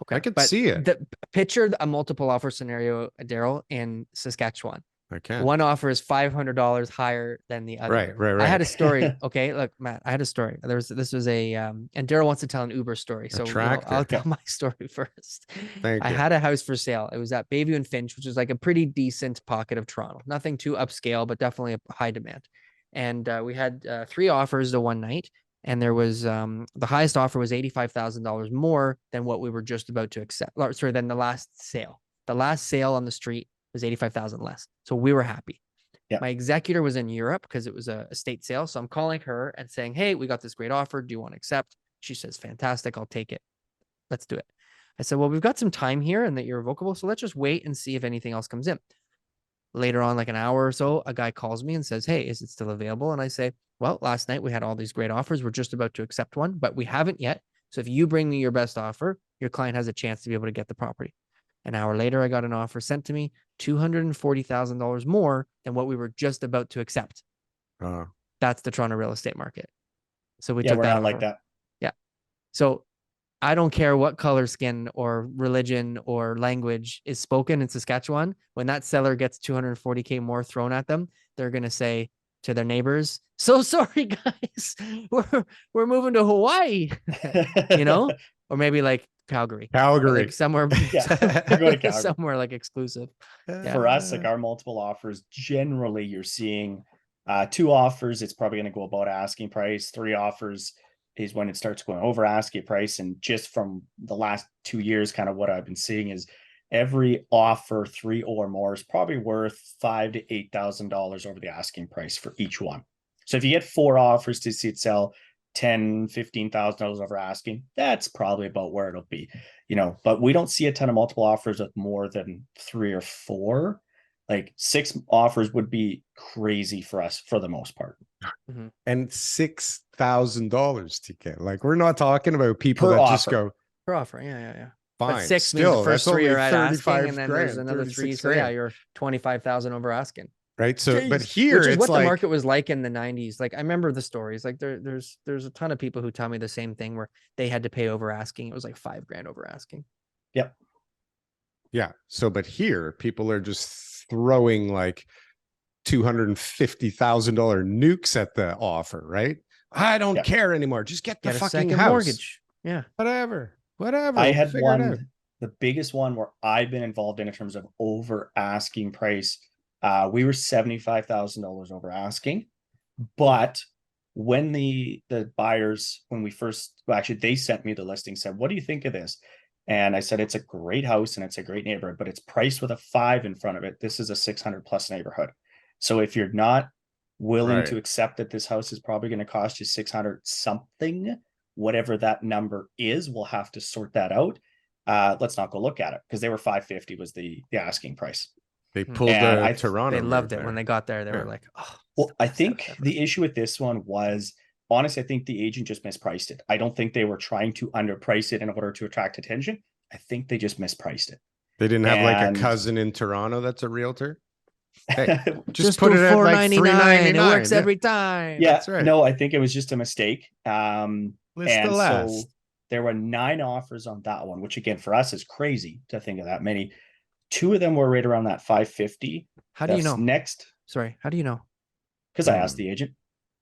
Okay. I could But see it. Picture a multiple offer scenario, Darryl, in Saskatchewan. I can. One offer is $500 higher than the other. Right. I had a story. Okay, look, Matt, I had a story. This was a and Darryl wants to tell an Uber story. So tractor. I'll tell my story first. Thank I you. had a house for sale. It was at Bayview and Finch, which is like a pretty decent pocket of Toronto. Nothing too upscale, but definitely a high demand. And we had 3 offers the one night. And there was the highest offer was $85,000 more than what we were just about to accept. Sorry, than the last sale. The last sale on the street was 85,000 less. So we were happy. Yeah. My executor was in Europe because it was a estate sale. So I'm calling her and saying, hey, we got this great offer. Do you want to accept? She says, fantastic. I'll take it. Let's do it. I said, well, we've got some time here and that you're revocable. So let's just wait and see if anything else comes in. Later on, like an hour or so, a guy calls me and says, hey, is it still available? And I say, well, last night we had all these great offers. We're just about to accept one, but we haven't yet. So if you bring me your best offer, your client has a chance to be able to get the property. An hour later, I got an offer sent to me, $240,000 more than what we were just about to accept. That's the Toronto real estate market. So we took we're that not offer. like that. Yeah. So I don't care what color, skin, or religion or language is spoken in Saskatchewan. When that seller gets $240K more thrown at them, they're going to say to their neighbors, so sorry, guys, we're moving to Hawaii, you know, or maybe like Calgary, like somewhere, go to Calgary. somewhere like exclusive. For us, like our multiple offers, generally you're seeing 2 offers. It's probably going to go about asking price. 3 offers is when it starts going over asking price. And just from the last 2 years, kind of what I've been seeing is every offer 3 or more is probably worth $5,000 to $8,000 over the asking price for each one. So if you get 4 offers to see it sell $10,000, $15,000 over asking, that's probably about where it'll be, you know. But we don't see a ton of multiple offers with more than 3 or 4. Like 6 offers would be crazy for us for the most part. Mm-hmm. And $6,000, TK. Like we're not talking about people Per that offer. just go per offer. Yeah. fine. But 6 Still, means the first that's 3 only are at asking, 35 and then grand, there's another 3. 36 So yeah, grand. you're 25,000 over asking. Right. So, Jeez. but here Which is it's what like, the market was like in the 90s. Like I remember the stories. Like there's a ton of people who tell me the same thing where they had to pay over asking. It was like $5,000 over asking. Yep. Yeah. So, but here people are just throwing like $250,000 nukes at the offer, right? I don't care anymore. Just get the Get a fucking second house. mortgage. Yeah. Whatever. I We'll had figure it out. one, the biggest one where I've been involved in terms of over asking price. We were $75,000 over asking, but when the buyers, when we first, well, actually they sent me the listing, said, what do you think of this? And I said, it's a great house and it's a great neighborhood, but it's priced with a 5 in front of it. This is a 600 plus neighborhood. So if you're not willing Right. to accept that this house is probably going to cost you 600 something, whatever that number is, we'll have to sort that out. Let's not go look at it, because they were 550 was the asking price. They pulled And the I Toronto. They loved move it when there. they got there. They Yeah. were like, oh. Well, I think the issue with this one was, honestly, I think the agent just mispriced it. I don't think they were trying to underprice it in order to attract attention. I think they just mispriced it. They didn't have like a And- cousin in Toronto that's a realtor. Hey, Just put do it at like $3.99. It works every time. Yeah, That's right. no, I think it was just a mistake. List the And last. so there were 9 offers on that one, which again for us is crazy to think of that many. 2 of them were right around that 550. How do you know? Next, Sorry, how do you know? because I asked the agent.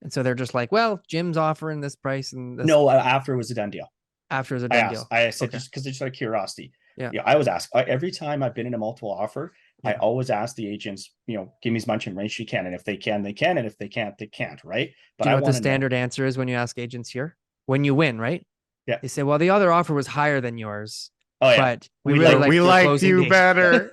And so they're just like, well, Jim's offering this price and this. No, after it was a done deal. After it's a I done asked. deal. I said Okay. just because it's out of curiosity. Yeah. I was asked every time I've been in a multiple offer. I Yeah. always ask the agents, give me as much information you can, and if they can, they can, and if they can't, they can't. Right? But Do you know I what the want to know. standard answer is when you ask agents here? When you win, right? Yeah. They say, well, the other offer was higher than yours, Oh yeah, but we We really like- like we your liked closing you date." better.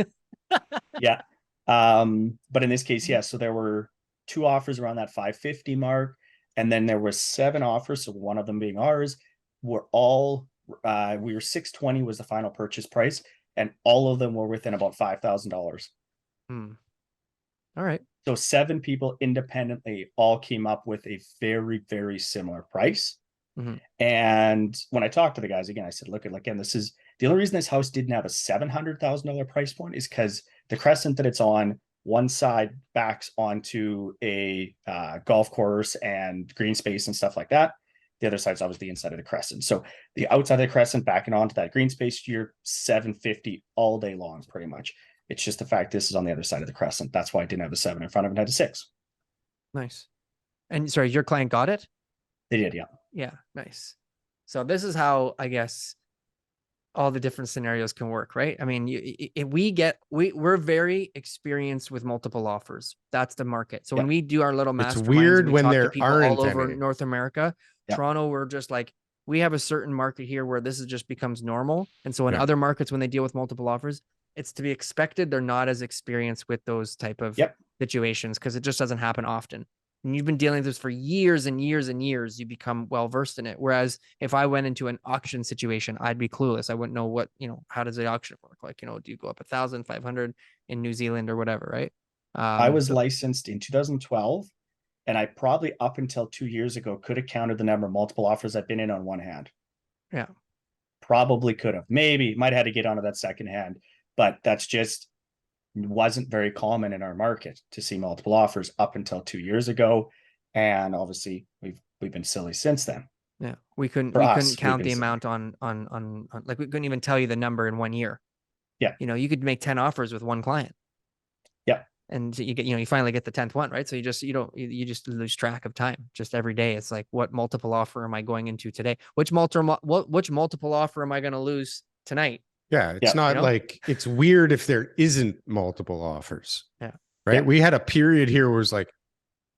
yeah. But in this case, yeah. So there were 2 offers around that 550 mark, and then there was 7 offers. So one of them being ours, were all we were 620 was the final purchase price, and all of them were within about $5,000. Hmm. All right. So 7 people independently all came up with a very, very similar price. Mhm. And when I talked to the guys again, I said, look, again, this is the only reason this house didn't have a $700,000 price point is because the crescent that it's on, one side backs onto a golf course and green space and stuff like that. The other side's obviously the inside of the crescent. So the outside of the crescent backing onto that green space, you're 750 all day long, pretty much. It's just the fact this is on the other side of the crescent. That's why I didn't have the 7 in front of it, had a 6. Nice. And sorry, your client got it? They did, yeah. Yeah, nice. So this is how I guess all the different scenarios can work, right? I mean, we're very experienced with multiple offers. That's the market. So when we do our little masterminds, weird we when talk to there people aren't all over any. North America. Yeah. Toronto, we're just like, we have a certain market here where this is just becomes normal. And so in Yeah. other markets, when they deal with multiple offers, it's to be expected. They're not as experienced with those type of situations because it just doesn't happen often. And you've been dealing with this for years and years and years, you become well versed in it. Whereas if I went into an auction situation, I'd be clueless. I wouldn't know what, how does the auction work? Like, do you go up 1,500 in New Zealand or whatever, right? I was licensed in 2012, and I probably up until 2 years ago could have counted the number of multiple offers I've been in on one hand. Yeah. Probably could have. Maybe might have had to get onto that second hand, but that's just wasn't very common in our market to see multiple offers up until 2 years ago. And obviously we've been silly since then. Yeah. We couldn't count the amount on like, we couldn't even tell you the number in 1 year. Yeah. You could make 10 offers with one client. Yeah. And you get, you finally get the 10th one, right? So you just lose track of time. Just every day. It's like, what multiple offer am I going into today? Which multiple offer am I going to lose tonight? Yeah, it's not like it's weird if there isn't multiple offers. Yeah. Right. Yeah. We had a period here where it's like,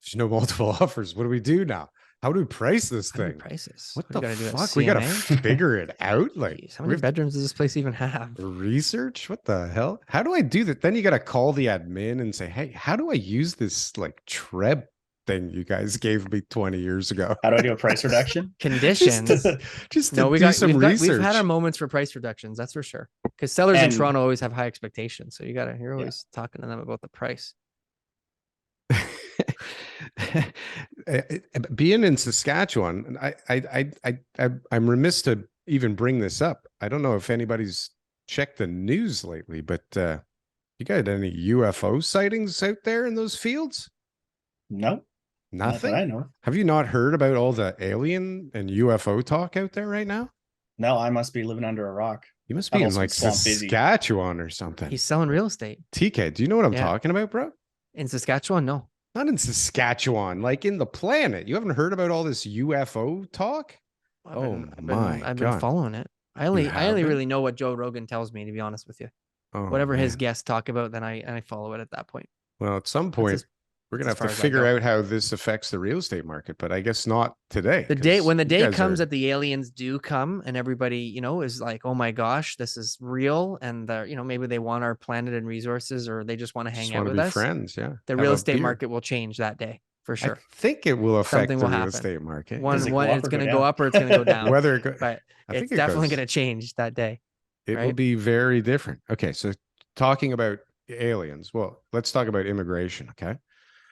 there's no multiple offers. What do we do now? How do we price this thing? Prices. What do the we gotta do fuck? We gotta CMA? figure it out. Like, Jeez, how many bedrooms does this place even have? Research? What the hell? How do I do that? Then you gotta call the admin and say, hey, how do I use this like Treb thing you guys gave me 20 years ago? How do I do a price reduction? Conditions. Just to do some research. We've had our moments for price reductions, that's for sure. Because sellers in Toronto always have high expectations. So you're always talking to them about the price. Being in Saskatchewan, I'm remiss to even bring this up. I don't know if anybody's checked the news lately, but you got any UFO sightings out there in those fields? No. Nothing? I know. Have you not heard about all the alien and UFO talk out there right now? No, I must be living under a rock. You must be I've in also been like swamp busy. Saskatchewan or something. He's selling real estate TK, do you know what I'm Yeah. talking about, bro? in Saskatchewan. No, Not in Saskatchewan, like in the planet. You haven't heard about all this UFO talk? Oh my I've been God. following it. You I only haven't? really know what Joe Rogan tells me, to be honest with you. Oh, Whatever his man. guests talk about, then I follow it at that point. Well, at some That's point, as, we're that's gonna as have to far as I figure go. out how this affects the real estate market, but I guess not today. The day 'cause when the you day guys comes are- that the aliens do come and everybody, is like, oh my gosh, this is real. And maybe they want our planet and resources, or they just want to just hang want out to with be us. friends. Yeah. The Have real a estate beer. market will change that day for I sure. think it will affect Something the will real happen. estate market. Does it go up It's or going to go go down? up or it's going to go down. Whether it go, But I it's think it definitely goes, going to change that day. it will right? be very different. Okay. So talking about aliens, well, let's talk about immigration. Okay.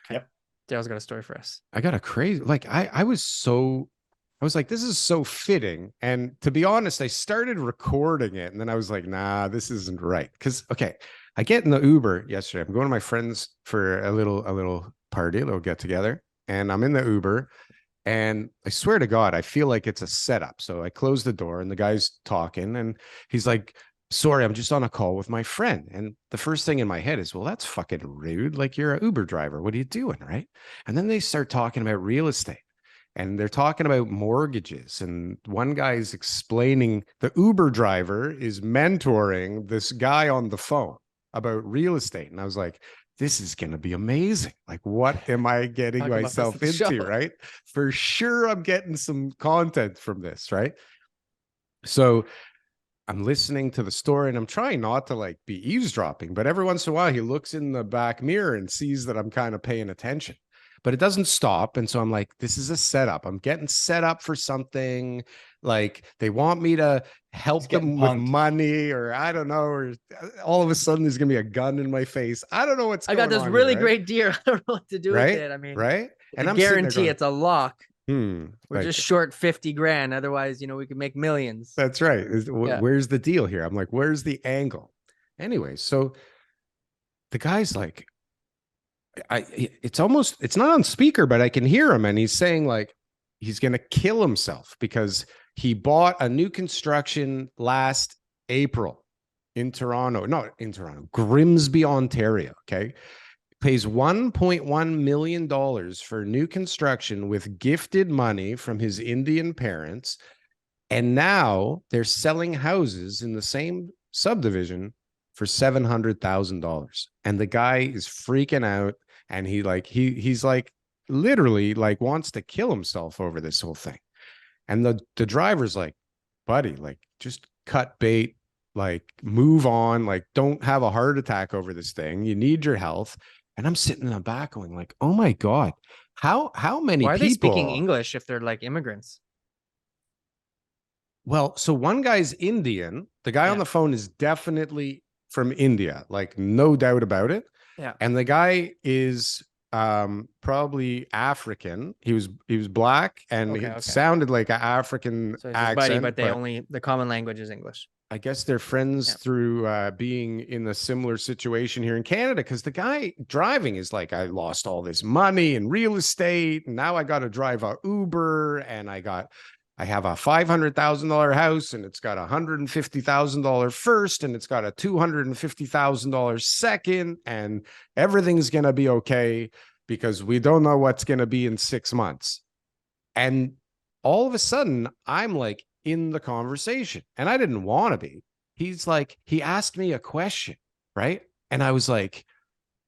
Yep. Daryl's got a story for us. I got a crazy, like, I was like, this is so fitting. And to be honest, I started recording it and then I was like, nah, this isn't right. Cause okay, I get in the Uber yesterday. I'm going to my friends for a little party, a little get together. And I'm in the Uber and I swear to God, I feel like it's a setup. So I close the door and the guy's talking and he's like, sorry, I'm just on a call with my friend. And the first thing in my head is, well, that's fucking rude. Like, you're an Uber driver. What are you doing? Right. And then they start talking about real estate and they're talking about mortgages. And one guy's explaining the Uber driver is mentoring this guy on the phone about real estate. And I was like, this is going to be amazing. Like, what am I getting Talk about this myself on the into? show. Right. For sure, I'm getting some content from this. Right. So I'm listening to the story and I'm trying not to like be eavesdropping, but every once in a while he looks in the back mirror and sees that I'm kind of paying attention, but it doesn't stop. And so I'm like, this is a setup. I'm getting set up for something. Like, they want me to help them with punked. money, or I don't know, or all of a sudden there's gonna be a gun in my face. I don't know what's I going got this on really here, right? great deal. I don't know what to do with Right? it. I mean, Right? it's And a I'm sitting there guarantee. going, It's a lock. We're We're just short 50 grand. Otherwise, we could make millions. That's right. Yeah. Where's the deal here? I'm like, where's the angle? Anyway, so the guy's like, it's not on speaker, but I can hear him. And he's saying like, he's going to kill himself because he bought a new construction last April in Toronto, not in Toronto, Grimsby, Ontario. Okay. Pays $1.1 million for new construction with gifted money from his Indian parents. And now they're selling houses in the same subdivision for $700,000. And the guy is freaking out. And he's like literally like wants to kill himself over this whole thing. And the driver's like, buddy, like, just cut bait, like, move on, like, don't have a heart attack over this thing. You need your health. And I'm sitting in the back going like, oh my God, how many Why are people they speaking English if they're like immigrants? Well, so one guy's Indian. The guy on Yeah. the phone is definitely from India, like, no doubt about it. Yeah. And the guy is probably African. He was black and Okay, it okay. sounded like an African So it's his accent. buddy, but the common language is English. I guess they're friends Yeah. through being in a similar situation here in Canada, because the guy driving is like, I lost all this money in real estate and now I got to drive a Uber, and I have a $500,000 house and it's got a $150,000 first and it's got a $250,000 second, and everything's going to be okay because we don't know what's going to be in 6 months. And all of a sudden I'm like in the conversation, and I didn't want to be. He's like, he asked me a question, right? And I was like,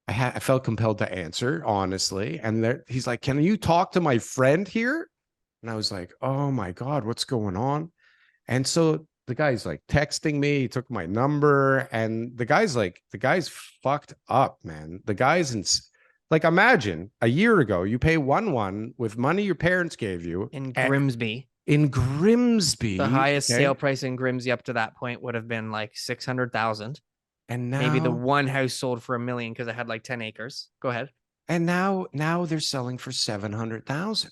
I felt compelled to answer honestly. And he's like, can you talk to my friend here? And I was like, oh my God, what's going on? And so the guy's like texting me, he took my number, and the guy's fucked up, man. The guy's like, imagine a year ago, you pay 1-1 with money your parents gave you In Grimsby. In Grimsby. The highest okay? sale price in Grimsby up to that point would have been like 600,000. And now maybe the one house sold for $1 million because it had like 10 acres. Go ahead. And now they're selling for 700,000.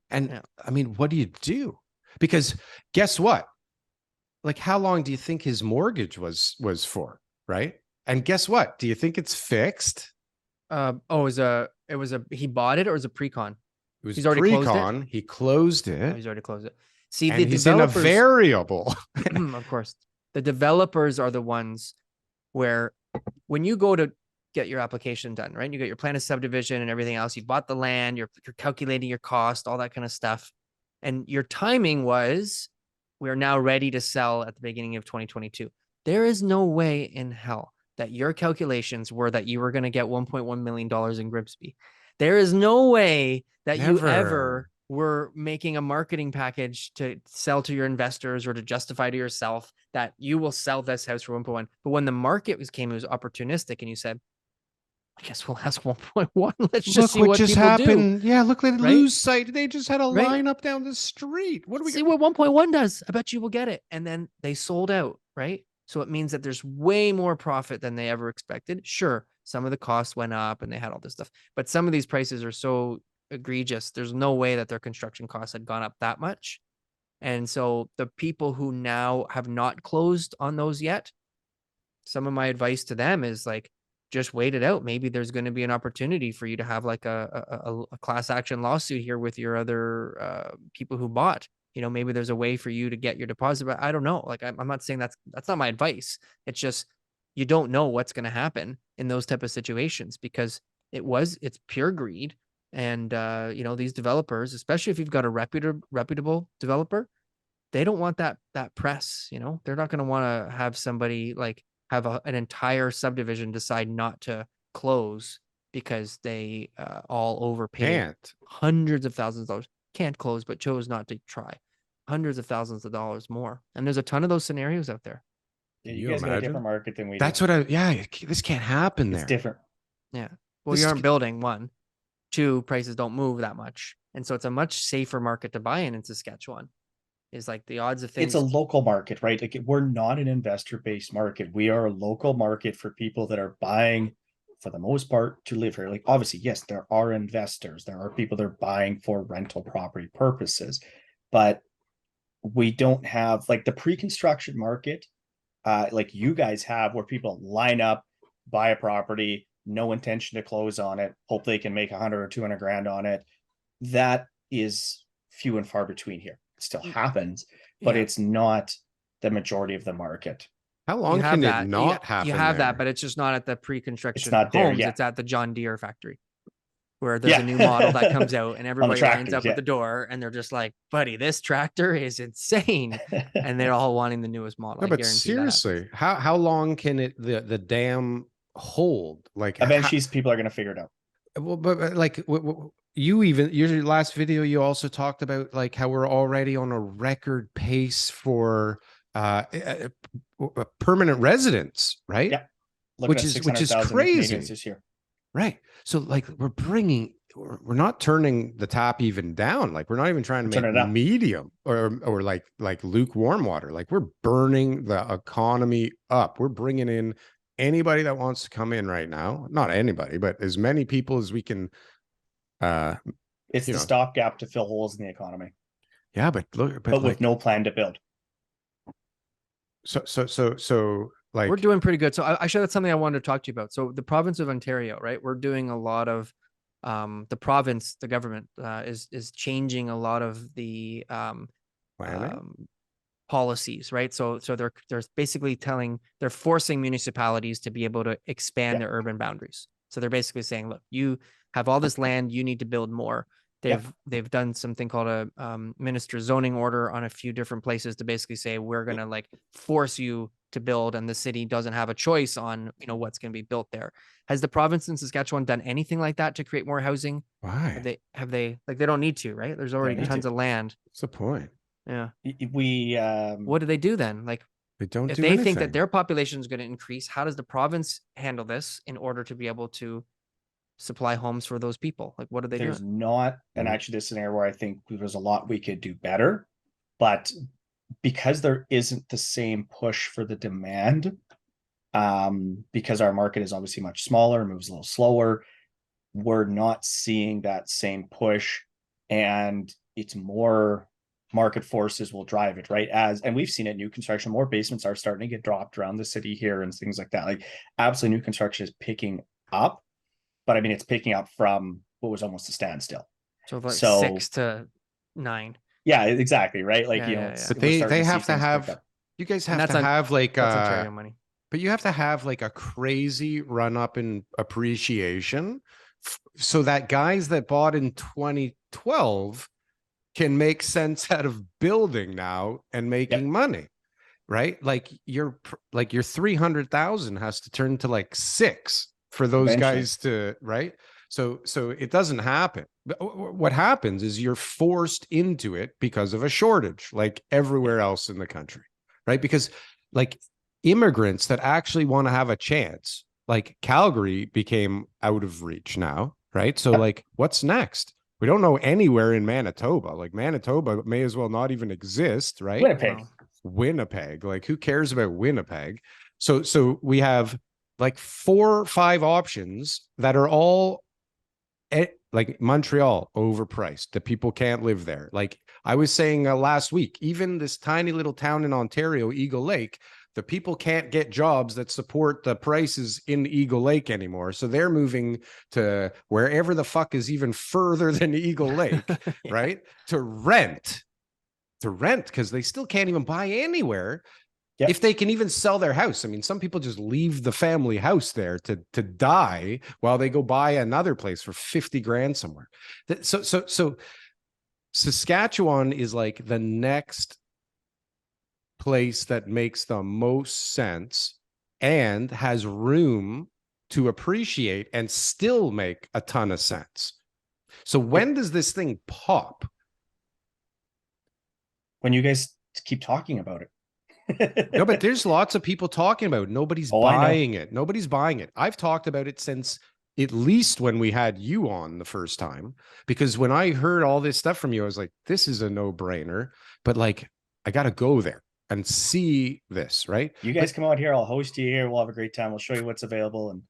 And Yeah. I mean, what do you do? Because guess what? Like, how long do you think his mortgage was for? Right. And guess what? Do you think it's fixed? He bought it, or was it pre-con? It was He's already closed it? pre-con. He closed Oh, it. he's already closed it. See, And the he's in a developers, variable. of course. The developers are the ones where when you go to get your application done, right? You get your plan of subdivision and everything else. You bought the land, you're calculating your cost, all that kind of stuff. And your timing was, we're now ready to sell at the beginning of 2022. There is no way in hell that your calculations were that you were going to get $1.1 million in Grimsby. There is no way that you ever were making a marketing package to sell to your investors or to justify to yourself that you will sell this house for 1.1. But when the market came, it was opportunistic, and you said, I guess we'll ask 1.1. Let's just see what just people happened. do. Yeah, look at right? lose sight. They just had a Right? line up down the street. What do we see what 1.1 does? I bet you will get it. And then they sold out, right? So it means that there's way more profit than they ever expected. Sure, some of the costs went up and they had all this stuff, but some of these prices are so egregious. There's no way that their construction costs had gone up that much. And so the people who now have not closed on those yet, some of my advice to them is like, just wait it out. Maybe there's going to be an opportunity for you to have like a class action lawsuit here with your other people who bought. Maybe there's a way for you to get your deposit, but I don't know. Like, I'm not saying that's not my advice. It's just, you don't know what's going to happen in those type of situations, because it's pure greed. And, these developers, especially if you've got a reputable developer, they don't want that press. They're not going to want to have somebody like have an entire subdivision decide not to close because they all overpaid hundreds of thousands of dollars. Can't close, but chose not to try. Hundreds of thousands of dollars more. And there's a ton of those scenarios out there. Yeah, you guys got a different market than we do. That's what this can't happen there. It's different. Yeah. Well, you aren't building, one. Two, prices don't move that much. And so it's a much safer market to buy in Saskatchewan. Is like the odds of things. It's a local market, right? Like, we're not an investor-based market. We are a local market for people that are buying, for the most part, to live here. Like, obviously, yes, there are investors. There are people that are buying for rental property purposes, but we don't have like the pre-construction market, like you guys have, where people line up, buy a property, no intention to close on it, hope they can make 100 or 200 grand on it. That is few and far between here. It still happens, but it's not the majority of the market. How long can it not happen? You have that, but it's just not at the pre-construction homes. It's at the John Deere factory, where there's a new model that comes out and everybody lines up at the door and they're just like, buddy, this tractor is insane. And they're all wanting the newest model. No, but seriously, how long can the dam hold? Like, eventually people are going to figure it out. Well, but like your last video, you also talked about like how we're already on a record pace for permanent residents, right? Yeah, which is crazy this year. Right. So like we're not turning the tap even down. Like, we're not even trying to make medium or like lukewarm water. Like, we're burning the economy up. We're bringing in anybody that wants to come in right now. Not anybody, but as many people as we can. It's the stopgap to fill holes in the economy. Yeah, but look, but with no plan to build. So like, we're doing pretty good. So I should have something I wanted to talk to you about. So the province of Ontario, right? We're doing a lot of the government is changing a lot of the policies, right? So they're basically they're forcing municipalities to be able to expand their urban boundaries. So they're basically saying, look, you have all this land, you need to build more. They've done something called a minister zoning order on a few different places to basically say, we're going to like force you to build, and the city doesn't have a choice on, what's going to be built there. Has the province in Saskatchewan done anything like that to create more housing? Why? Have they like, they don't need to, right? There's already tons of land. What's the point? Yeah. What do they do then? Like, they don't if they think that their population is going to increase, how does the province handle this in order to be able to supply homes for those people? Like, what do they do? There's not, and actually this is an area where I think there's a lot we could do better, but because there isn't the same push for the demand, because our market is obviously much smaller, moves a little slower, we're not seeing that same push, and it's more market forces will drive it, right? And we've seen it, new construction, more basements are starting to get dropped around the city here and things like that. Like, absolutely, new construction is picking up, but I mean, it's picking up from what was almost a standstill. So like 6 to 9. Yeah, exactly. Right. Like, but they have to have You guys And have to have like that's Ontario money. but you have to have like a crazy run up in appreciation so that guys that bought in 2012 can make sense out of building now and making money, right? Like your 300,000 has to turn to like 6 for those Eventually. guys to, right? So it doesn't happen. What happens is you're forced into it because of a shortage, like everywhere else in the country, right? Because like immigrants that actually want to have a chance, like Calgary became out of reach now, right? So like what's next? We don't know anywhere in Manitoba. Like Manitoba may as well not even exist, right? Winnipeg. No. Winnipeg. Like who cares about Winnipeg? So we have like 4 or 5 options that are all like Montreal overpriced, that people can't live there. Like I was saying last week, even this tiny little town in Ontario, Eagle Lake, the people can't get jobs that support the prices in Eagle Lake anymore. So they're moving to wherever the fuck is even further than Eagle Lake, right? To rent because they still can't even buy anywhere. Yep. If they can even sell their house. I mean, some people just leave the family house there to die while they go buy another place for 50 grand somewhere. So Saskatchewan is like the next place that makes the most sense and has room to appreciate and still make a ton of sense. So when does this thing pop? When you guys keep talking about it. No, but there's lots of people talking about it. Nobody's buying it. Nobody's buying it. I've talked about it since at least when we had you on the first time, because when I heard all this stuff from you, I was like, this is a no-brainer, but like, I got to go there and see this, right? You guys come out here. I'll host you here. We'll have a great time. We'll show you what's available. And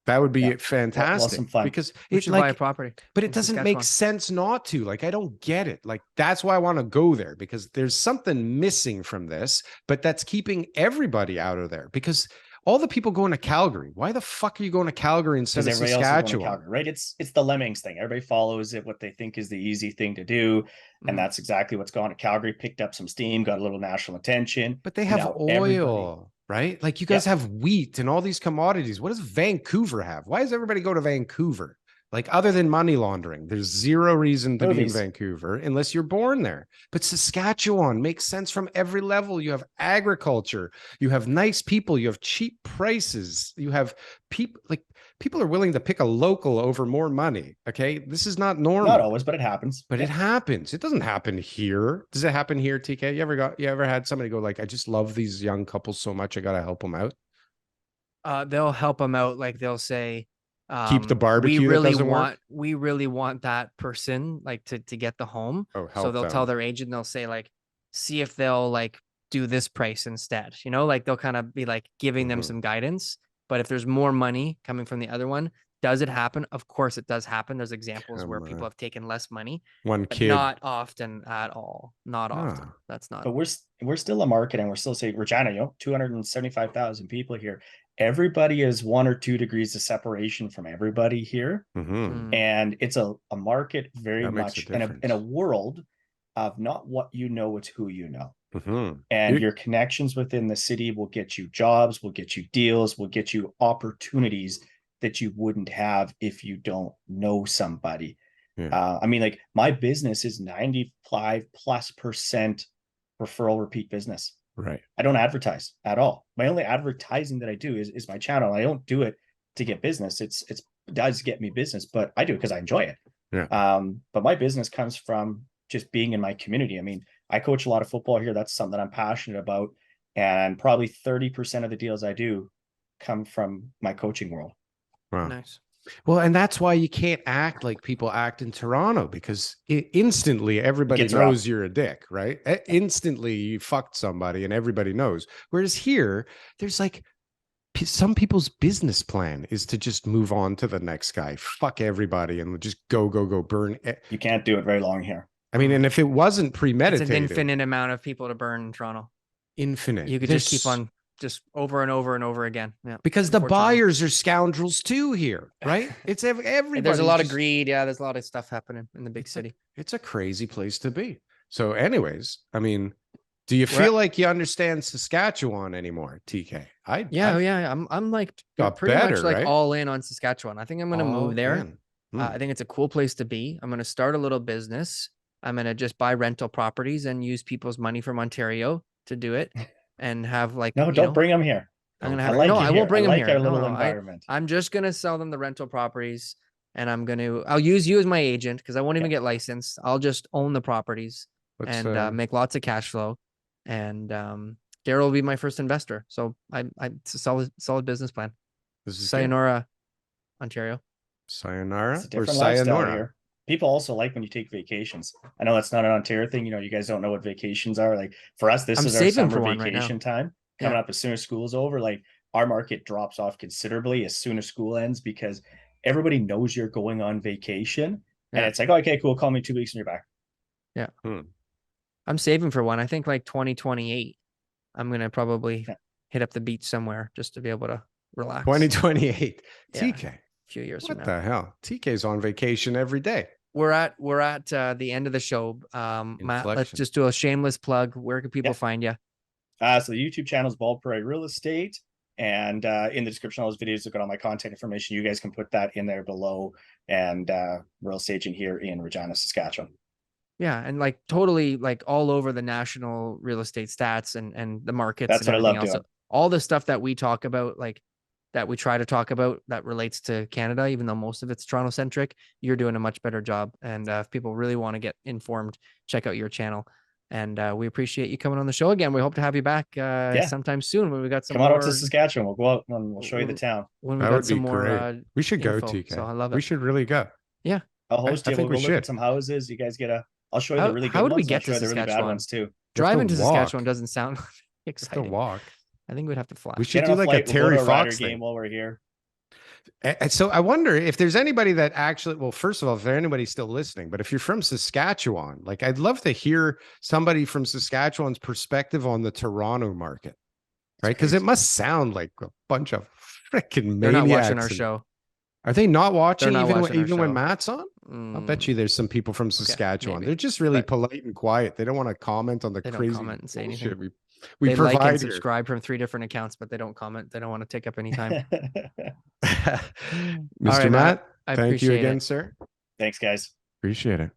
that would be fantastic. We'll some fun. Because we should buy a property, but it doesn't make sense not to. Like, I don't get it. Like, that's why I want to go there, because there's something missing from this, but that's keeping everybody out of there. Because all the people going to Calgary, why the fuck are you going to Calgary instead of Saskatchewan? Calgary, right? It's the lemmings thing. Everybody follows it, what they think is the easy thing to do. And that's exactly what's gone to Calgary, picked up some steam, got a little national attention. But they have oil, right? Like you guys have wheat and all these commodities. What does Vancouver have? Why does everybody go to Vancouver? Like, other than money laundering, there's zero reason to be in Vancouver unless you're born there. But Saskatchewan makes sense from every level. You have agriculture, you have nice people, you have cheap prices, you have people are willing to pick a local over more money. Okay, this is not normal. Not always, but it happens. But it happens. It doesn't happen here. Does it happen here, TK? You ever had somebody go like, I just love these young couples so much, I gotta help them out? They'll help them out. Like they'll say, keep the barbecue. We really want that person like to get the home. So they'll tell their agent, they'll say like, see if they'll like do this price instead, you know, like they'll kind of be like giving them some guidance. But if there's more money coming from the other one, does it happen? Of course it does happen. There's examples where people have taken less money. One kid. Not often at all. Not often. That's not. But we're still a market, and we're still saying, Regina, 275,000 people here. Everybody is 1 or 2 degrees of separation from everybody here. And it's a market very much in a world of not what you know, it's who you know. And your connections within the city will get you jobs, will get you deals, will get you opportunities that you wouldn't have if you don't know somebody. I mean, like, my business is 95+% referral repeat business. Right. I don't advertise at all. My only advertising that I do is my channel. I don't do it to get business. It does get me business, but I do it because I enjoy it. But my business comes from just being in my community. I mean, I coach a lot of football here. That's something I'm passionate about. And probably 30% of the deals I do come from my coaching world. Wow. Nice. Well, and that's why you can't act like people act in Toronto, because instantly everybody knows you're a dick, right? Instantly you fucked somebody and everybody knows. Whereas here, there's like, some people's business plan is to just move on to the next guy, fuck everybody, and just go burn. You can't do it very long here. I mean, and if it wasn't premeditated, it's an infinite amount of people to burn in Toronto. Infinite. You could just keep on just over and over and over again. Yeah. Because the buyers are scoundrels too here, right? It's everybody. There's a lot of greed. Yeah, there's a lot of stuff happening in the big city. It's a crazy place to be. So anyways, I mean, Do you We're feel like you understand Saskatchewan anymore, TK? Yeah, I yeah. I'm like got pretty much better, like right? all in on Saskatchewan. I think I'm gonna All move there. in. Hmm. I think it's a cool place to be. I'm gonna start a little business. I'm gonna just buy rental properties and use people's money from Ontario to do it, and have like No, don't bring them here. I'm gonna I have like no. it I won't here. I bring them like here. our No, little no. environment. I'm just gonna sell them the rental properties, and I'll use you as my agent because I won't even Okay. get licensed. I'll just own the properties Let's and make lots of cash flow, and Darryl will be my first investor. So it's a solid business plan. this is good. Sayonara, Ontario. It's Sayonara a or different lifestyle sayonara? here. People also like when you take vacations. I know that's not an Ontario thing. You know, you guys don't know what vacations are. Like for us, this I'm is our saving for summer one right now. vacation time coming Yeah. up as soon as school's over. Like our market drops off considerably as soon as school ends because everybody knows you're going on vacation. And Yeah. it's like, okay, cool. Call me 2 weeks and you're back. Yeah. Hmm. I'm saving for one. I think like 2028. I'm gonna probably Yeah. hit up the beach somewhere just to be able to relax. 2028. Yeah. TK. A few years What from now. the hell? TK's on vacation every day. We're at the end of the show. Matt, let's Inflection. just do a shameless plug. Where can people Yeah. find you? So the YouTube channel is Bald Prairie Real Estate. And in the description of those videos, I've got all my contact information. You guys can put that in there below. And real estate agent here in Regina, Saskatchewan. Yeah, and like totally like all over the national real estate stats and the markets That's and what I everything love else. doing. All the stuff that we talk about, like that we try to talk about that relates to Canada, even though most of it's Toronto centric, you're doing a much better job. And if people really want to get informed, check out your channel. And we appreciate you coming on the show again. We hope to have you back sometime soon when we got some Come on more. out to Saskatchewan. We'll go out and we'll show you the town. When we That got would some be more great. We should go, info. TK. So I love it. We should really go. Yeah. I'll host I you. think We'll we go look should. at some houses. You guys I'll show you the really How good would we ones. And I'll get show to you the really bad Saskatchewan? ones too. Driving to walk. Saskatchewan doesn't sound We have to exciting. walk. I think we'd have to fly. We should Get do on a like a flight. We'll go Terry to a Rider Fox game thing. while we're here. And so I wonder if there's anybody that actually, well, first of all, if there's anybody still listening, but if you're from Saskatchewan, like I'd love to hear somebody from Saskatchewan's perspective on the Toronto market, right? Because it must sound like a bunch of freaking maniacs. They're not watching our show. Are they not watching They're not even watching our even when show. Matt's on? I'll bet you there's some people from Saskatchewan. maybe. They're just really But polite and quiet. They don't want to comment on the they don't crazy comment and say bullshit anything. we They provide like and here. subscribe from 3 different accounts, but they don't comment. They don't want to take up any time. Mr. All right, Matt, I thank you appreciate again, it. sir. Thanks, guys. Appreciate it.